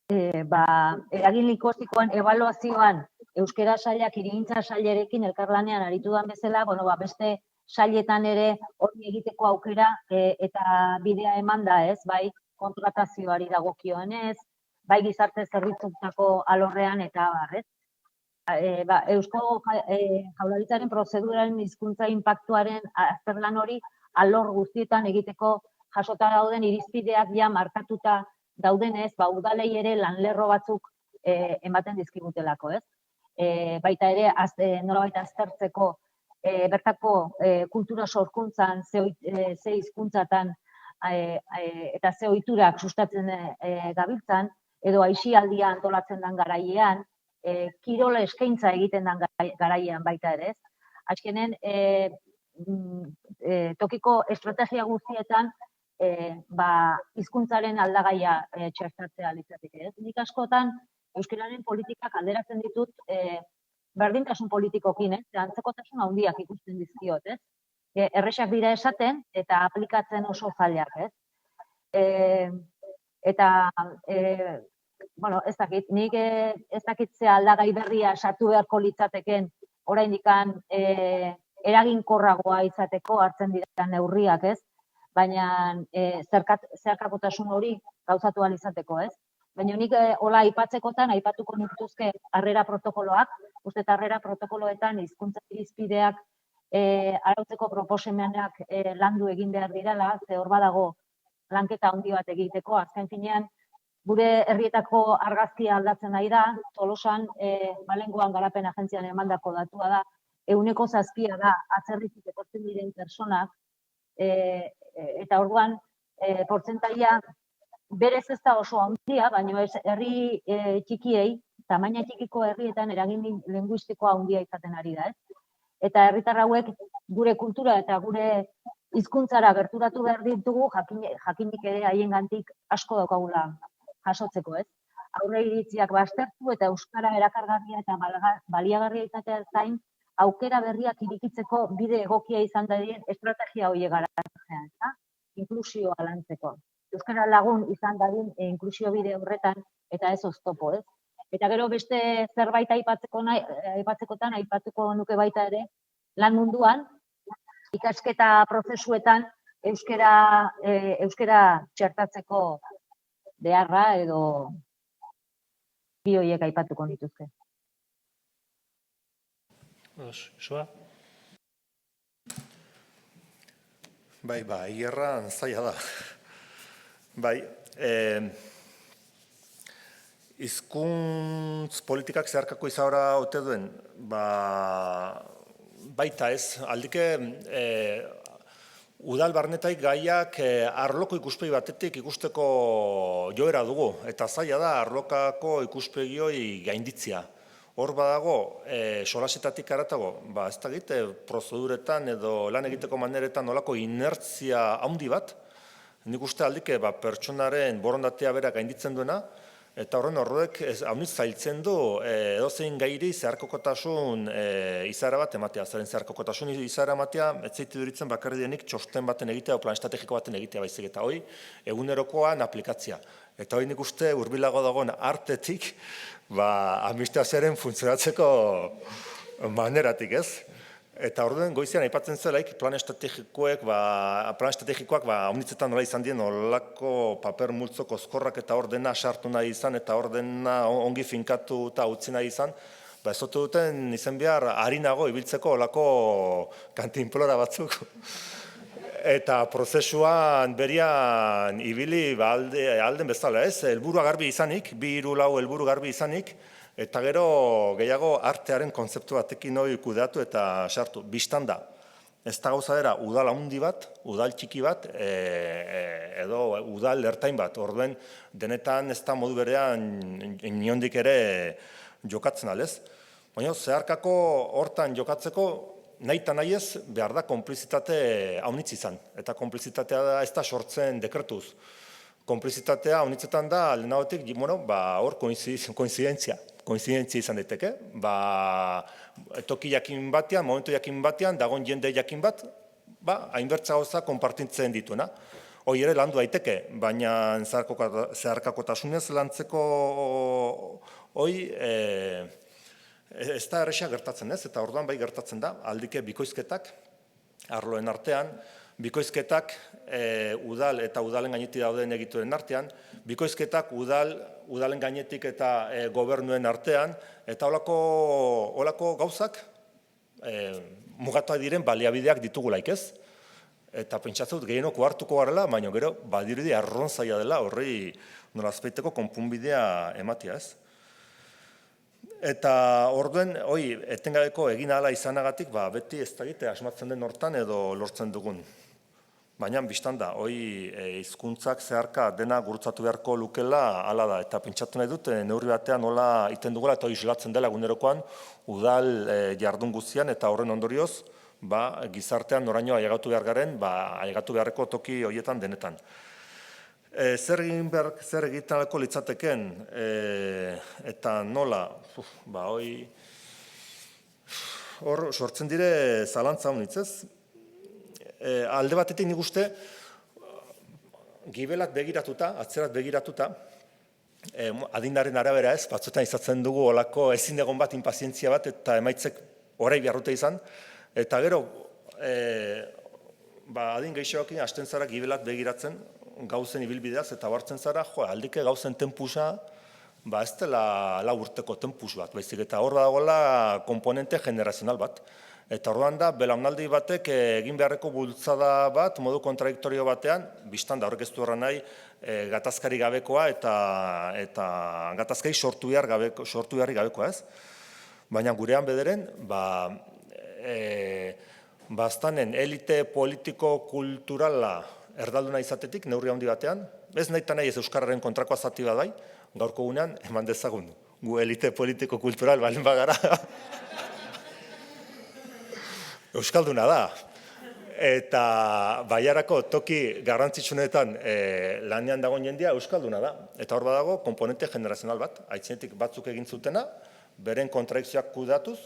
eragin linguistikoan ebaluazioan euskara sailak hirigintza sailerekin elkarlanean aritudan bezala, beste sailetan ere hori egiteko aukera eta bidea eman da, ez? Bai, kontratazioari dagokionez, bai gizarte zerbitzutako alorrean eta barrez. Eusko Jaurlaritzaren prozeduraren hizkuntza inpaktuaren azterlan hori alor guztietan egiteko jasota dauden irizpideak ja markatuta daudenez, udalei ere lanlerro batzuk ematen dizkigutelako, ez? Baita ere, nolabait aztertzeko bertako kultura sorkuntzan, ze hizkuntzatan eta ze ohiturak sustatzen gabiltzan, edo aisialdia antolatzen den garaiean, kirola eskaintza egiten den garaian baita ere, ez? Azkenen, tokiko estrategia guztietan hizkuntzaren aldagaia txertatzea litzateke, ez? Nik askotan euskararen politikak alderatzen ditut berdintasun politikokin, ez? Antzekotasun handiak ikusten dizkiot, ez? Erresak dira esaten eta aplikatzen oso zailak, ez? Eta ez dakit, nik ez dakit ze aldagai berria sartu beharko litzateken oraindikan eraginkorragoa izateko hartzen dira neurriak, ez? Baina zeharkakotasun hori gauzatu ahal izateko, ez? Baina nik hola aipatzekotan aipatuko nituzke harrera protokoloak, uste eta harrera protokoloetan hizkuntza irizpideak arautzeko proposamenak landu egin behar direla, ze hor badago lanketa handi bat egiteko, azken finean gure herrietako argazkia aldatzen nahi da, Tolosan, Balengoan garapen agentzian emandako datua da, 7% da atzerritik etortzen diren personak, eta orduan portzentaia berez ez da oso handia, baina herri txikiei, tamaina txikiko herrietan eragin linguistikoa handia izaten ari da, ez? Eta herritar hauek gure kultura eta gure hizkuntzara gerturatu behar ditugu, jakinik ere haiengandik asko daukagula jasotzeko, ez? Aurre iritziak baztertu eta euskara erakargarria eta baliagarria izatea zain, aukera berriak irikitzeko bide egokia izan dadien estrategia horiek garatzea, eta inklusioa lantzeko. Euskara lagun izan dadin inklusio bide horretan eta ez oztopo, ez? Eta gero beste zerbait aipatzekotan aipatuko nuke baita ere, lan munduan, ikasketa prozesuetan euskara txertatzeko beharra edo bi horiek aipatuko nituzke. Joa? Bai, hierran zaila da. Bai, hizkuntz politikak zeharkako izaura ote duen, baita ez, aldike udal barnetaik gaiak arloko ikuspegi batetik ikusteko joera dugu, eta zaila da arlokako ikuspegioi gainditzia. Hor badago, solasetatik haratago, ez da egite, prozeduretan edo lan egiteko maneretan nolako inertzia handi bat, nik uste aldike pertsonaren borondatea bera gainditzen duena, eta horrek haunitz zailtzen du edozein gairi zeharkokotasun izaera bat ematea. Zeren zeharkokotasun izaera ematea, ez zaitu duritzen bakarri denik txosten baten egitea o plan estrategiko baten egitea baizik, eta hoi egunerokoan aplikatzea. Eta hoi nik uste hurbilago dagoen artetik administrazioaren funtzionatzeko maneratik, ez? Eta orduen goizean aipatzen zelaik plan estrategikoak haunitzetan nola izan dien olako paper multzo kozkorrak eta ordena sartu nahi izan eta ordena ongi finkatu eta utzi nahi izan, ez otu duten izen behar harinago ibiltzeko olako kantinplora batzuk. Eta prozesuan berian ibili alden bezala, ez? Helburua garbi izanik, 2-4 helburu garbi izanik, eta gero gehiago artearen kontzeptu batekin hori kudeatu eta sartu. Bistan da, ez da gauza bera udal handi bat, udal txiki bat, edo udal ertain bat. Orduen, denetan ez da modu berean inondik ere jokatzen alez. Baina, zeharkako hortan jokatzeko, nahi eta nahi ez, behar da konplizitate haunitz izan. Eta konplizitatea da ez da sortzen dekretuz. Konplizitatea haunitzetan da, lehenagotik, hor koinzidentzia izan daiteke. Toki jakin batean, momentu jakin batean, dagoen jende jakin bat, hainbertza gauza konpartitzen dituena. Hoi ere landu daiteke, baina zeharkakotasunez lantzeko hoi ez da erresa gertatzen ez, eta orduan bai gertatzen da, aldike bikoizketak, arloen artean, bikoizketak udal eta udalen gainetik dauden egituren artean, bikoizketak udalen gainetik eta gobernuen artean, eta holako gauzak mugatuak diren baliabideak ditugulaik ez. Eta pentsatzen dut gehienoko hartuko garela, baina gero badirudi arronzaia dela horri nolazpeiteko konpunbidea ematia ez. Eta orduen, etengabeko egin ahala izanagatik, beti ez da egite asmatzen den hortan edo lortzen dugun. Baina, biztan da, hizkuntzak zeharka dena gurutzatu beharko lukela hala da. Eta pentsatu nahi dut, neurri batean nola iten dugula eta islatzen dela egunerokoan udal jardun guztian eta horren ondorioz, gizartean noraino ailegatu behar garen, ailegatu beharreko toki horietan denetan. Zer egiten alko litzateken eta nola, hor sortzen dire zalantza honitzez. Alde batetik nik uste, gibelak begiratuta, atzerat begiratuta, adinaren arabera ez, batzuetan izatzen dugu olako ezin egon bat, inpazientzia bat, eta emaitzek orai beharrute izan, eta gero, adin gehixoakin hasten zara gibelak begiratzen, gauzen ibilbideaz, eta hartzen zara, aldike gauzen tempusa, ez dela lau urteko tempus bat, baizik, eta hor dagoela komponente generazional bat. Eta orduan da, belaunaldi batek egin beharreko bultzada bat, modu kontradiktorio batean, biztan da horrek ez du horren nahi, gatazkari gabekoa eta gatazkari sortu beharri gabekoa ez. Baina gurean bederen, baztanen elite politiko-kulturala erdalduna izatetik, neurri handi batean, ez nahi eta nahi ez euskarraren kontrakoa zati bat bai, gaurko gunean, eman dezagun, gu elite politiko-kultural balen bagara, euskalduna da, eta baiarako toki garrantzitsunetan lanean dagoen jendea euskalduna da. Eta hor badago komponente generazional bat, aitzinetik batzuk egin zutena, beren kontradikzioak kudatuz,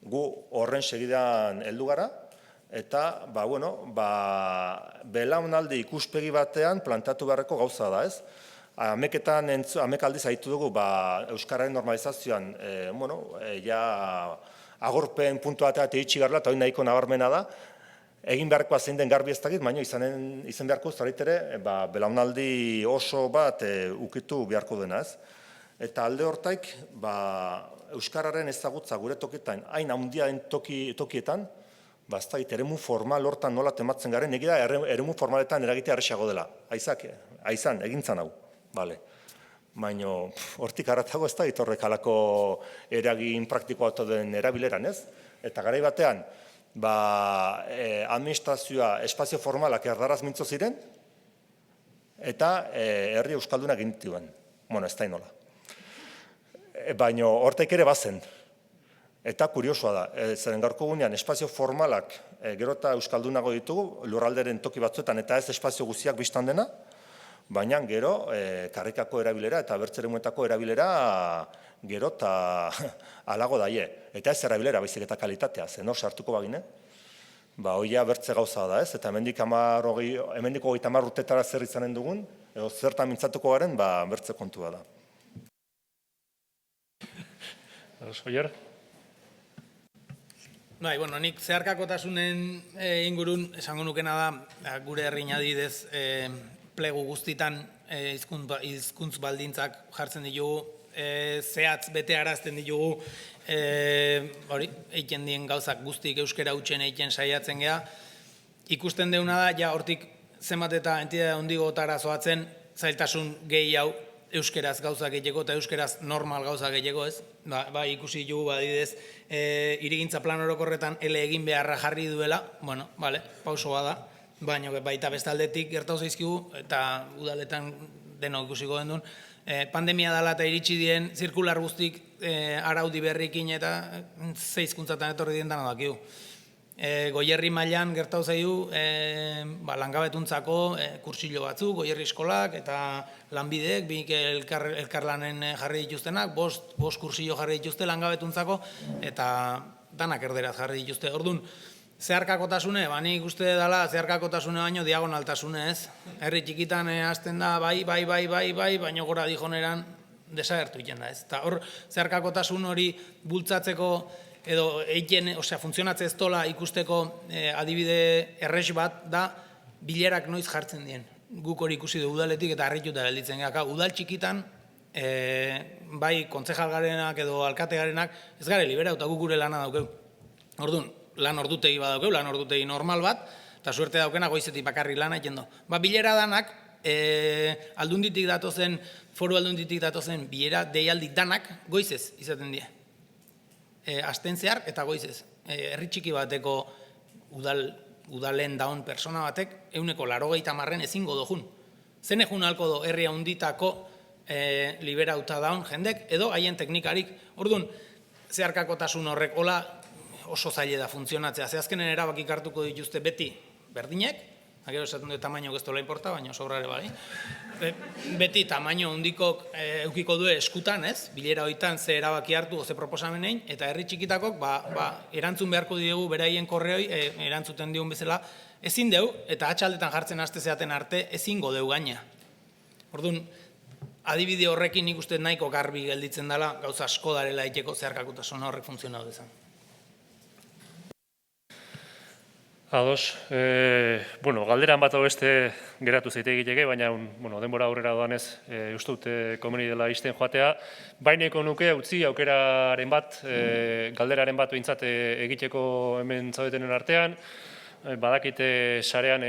gu horren segidan heldu gara, eta belaunaldi ikuspegi batean plantatu beharreko gauza da ez. Amek aldiz haitu dugu euskararen normalizazioan, agorpen puntu batean itxi garela, eta hori nahiko nabarmena da, egin beharkoa zein den garbi ez dakit, baina izan beharko zaret ere, belaunaldi oso bat ukitu beharko dena ez. Eta alde hortaik, euskararen ezagutza gure tokietan, hain handiaren tokietan, ez dakit, eremu formal hortan nola tematzen garen, egia da, eremu formaletan eragitea erresago dela. Aizan, egintzan hau, bale. Baina hortik haratago ez da horrek halako eragin praktikoa den erabileran ez. Eta garai batean, administrazioa espazio formalak erdaraz mintzo ziren, eta herri euskaldunak gintituen. Ez da inola. Baina hortek ere bazen. Eta kuriosoa da, zeren gaurko gunean espazio formalak gero eta euskaldunago ditugu, lurralderen toki batzuetan eta ez espazio guztiak biztan dena, baina gero karrikako erabilera eta bertzeremuetako erabilera gero eta alago daie. Eta ez erabilera, baizik eta kalitatea, zen hor sartuko bagine. Hoia bertze gauza da ez, eta hemendiko 30 urtetara zer izanen dugun, edo zertan mintzatuko garen, bertze kontua da. Oier? Nik zeharkakotasunen ingurun esango nukena da, gure herrin adidez, plegu guztitan hizkuntz baldintzak jartzen ditugu, zehatz bete arazten ditugu, egiten dien gauzak guztik euskera hutsen egiten saiatzen geha. Ikusten deuna da, hortik zenbat eta entidade hondigotara zoatzen, zailtasun gehi hau euskeraz gauzak egiteko eta euskeraz normal gauzak egiteko ez. Bai, ikusi dugu badidez, hirigintza plan orokorretan ele egin beharra jarri duela, bueno, bale, pauso bada, baina baita bestaldetik gertatu zaizkigu, eta udaletan denok ikusiko gendun, pandemia dela eta iritsi dien zirkular guztik araudi berrikin eta zeizkuntzatan etorri dien dana dakigu. Goierri mailan gertatu zaigu langabetuntzako kursillo batzuk, Goierri eskolak eta lanbideek, bik elkarlanen jarri dituztenak, bost kursillo jarri dituzte langabetuntzako eta danak erderaz jarri dituzte. Orduan, zeharkakotasune, nik uste dela zeharkakotasune baino diagonaltasune ez. Herri txikitan hasten da baina gora dijoneran desagertu egiten da ez. Eta hor, zeharkakotasun hori bultzatzeko edo funtzionatze ez dola ikusteko adibide errex bat da bilerak noiz jartzen dien. Guk hori ikusi du udaletik eta harrituta gelditzen gara. Udal txikitan, bai kontzejal garenak edo alkate garenak ez gare libera eta guk gure lana daukeu. Orduan, lan ordutegi bat daukeu, lan ordutegi normal bat, eta suerte daukena goizetik bakarrik lana egiten du. Bilera danak, aldunditik datozen, foru aldunditik datozen bilera deialdi danak goizez izaten die. Asten zehar eta goizez. Herri txiki bateko udalen daun persona batek 180 ezingo dojun. Zen egun halko do herri handitako liberauta daun jendek edo haien teknikarik. Orduan, zeharkakotasun horrek hola oso zaile da funtzionatzea. Ze azkenen erabakik hartuko dituzte beti berdinek, gero esaten dut tamaino gestola importa, baina sobrare bai. Beti tamaino handikok eukiko du eskutan, ez? Bilera hoitan ze erabaki hartu, ze proposamenein, eta herri txikitakok erantzun beharko diegu beraien korreoi, erantzuten digun bezala, ezin deu, eta atxaldetan jartzen haste zeaten arte, ezingo deu gaina. Orduan, adibide horrekin nik uste nahiko garbi gelditzen dela, gauza asko darela iteko zeharkakotasun horrek funtzionatu dezan. Ados, galderan bat beste geratu zeite egiteke, baina denbora aurrera doanez uste dut komeni dela izten joatea. Baineko nuke utzi aukeraren bat, galderaren bat behintzat egiteko hemen zaudetenen artean. Badakite sarean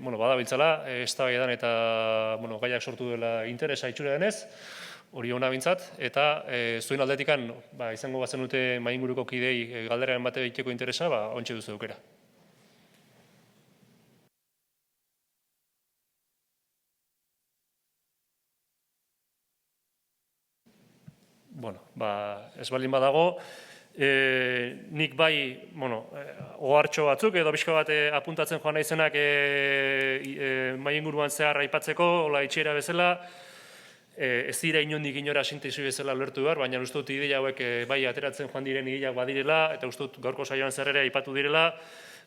badabiltzala, eztabaidan eta gaiak sortu dela interesa itxura denez, hori hona bintzat, eta zuen aldetikan izango bazen dute mainguruko kidei galderaren bat egiteko interesa, ontsi duzu aukera. Ez baldin badago, nik bai, ohartxo batzuk edo pixka bat apuntatzen joan naizenak mai inguruan zehar aipatzeko, hola itxera bezala, ez dira inondik inora sintesi bezala lertu behar, baina uste dut ideia hauek bai ateratzen joan diren ideiak badirela, eta uste dut gaurko saioan zerrera aipatu direla,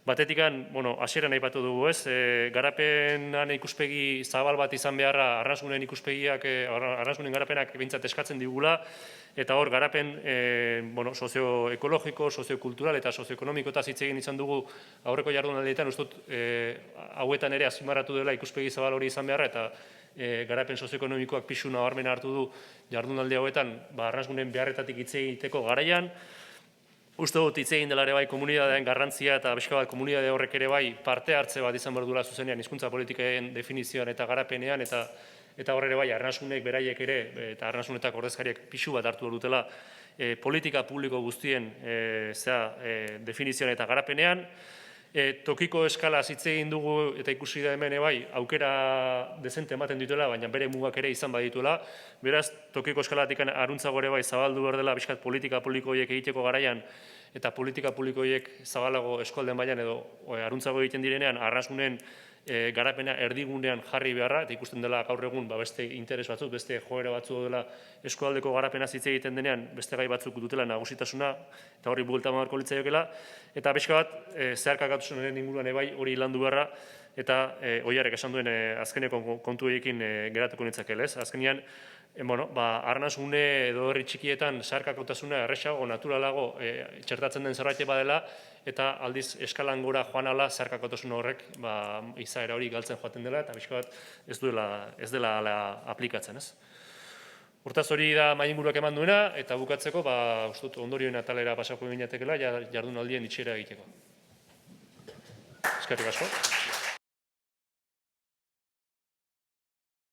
batetikan, hasieran aipatu dugu ez, garapenan ikuspegi zabal bat izan beharra arrasunen ikuspegiak, arrasunen garapenak behintzat eskatzen digula, eta hor garapen sozioekologiko, soziokultural eta sozioekonomiko eta hitz egin izan dugu aurreko jardunaldietan, uste dut hauetan ere azpimarratu dela ikuspegi zabal hori izan beharra, eta garapen sozioekonomikoak pixu nabarmena hartu du jardunaldi hauetan arrasunen beharretatik hitz egiteko garaian. Uste dut hitz egin dela ere bai komunitatean garrantzia eta pixka bat komunitate horrek ere bai parte hartze bat izan behar duela zuzenean hizkuntza politiken definizioan eta garapenean eta hor ere bai arnasunek beraiek ere eta arnasunetako ordezkariek pixu bat hartu dutela politika publiko guztien definizioan eta garapenean. Tokiko eskalaz hitz egin dugu eta ikusi da hemen bai aukera dezente ematen dituela, baina bere mugak ere izan badituela. Beraz, tokiko eskalatik aruntzago ere bai zabaldu behar dela bizkat politika publiko horiek egiteko garaian eta politika publiko horiek zabalago eskualden baian edo aruntzago egiten direnean arrasunen garapena erdigunean jarri beharra, eta ikusten dela gaur egun beste interes batzuk, beste joera batzuk dela eskualdeko garapena hitz egiten denean, beste gai batzuk dutela nagusitasuna, eta hori buelta marko litzaiokela, eta pixka bat zeharkakotasunen inguruan bai hori landu beharra, eta Oiarek esan duen azkeneko kontu horiekin geratuko nitzakela, ez? Azkenean, arnasune edo herri txikietan zeharkakotasuna erresago, naturalago txertatzen den zerbait badela, eta aldiz eskalan gora joan ala zeharkakotasun horrek izaera hori galtzen joaten dela, eta pixka bat ez dela aplikatzen, ez? Hortaz hori da mai inguruak eman duena, eta bukatzeko, uste dut ondorioen atalera pasako gineatekela, jardunaldien itxera egiteko. Eskerrik asko.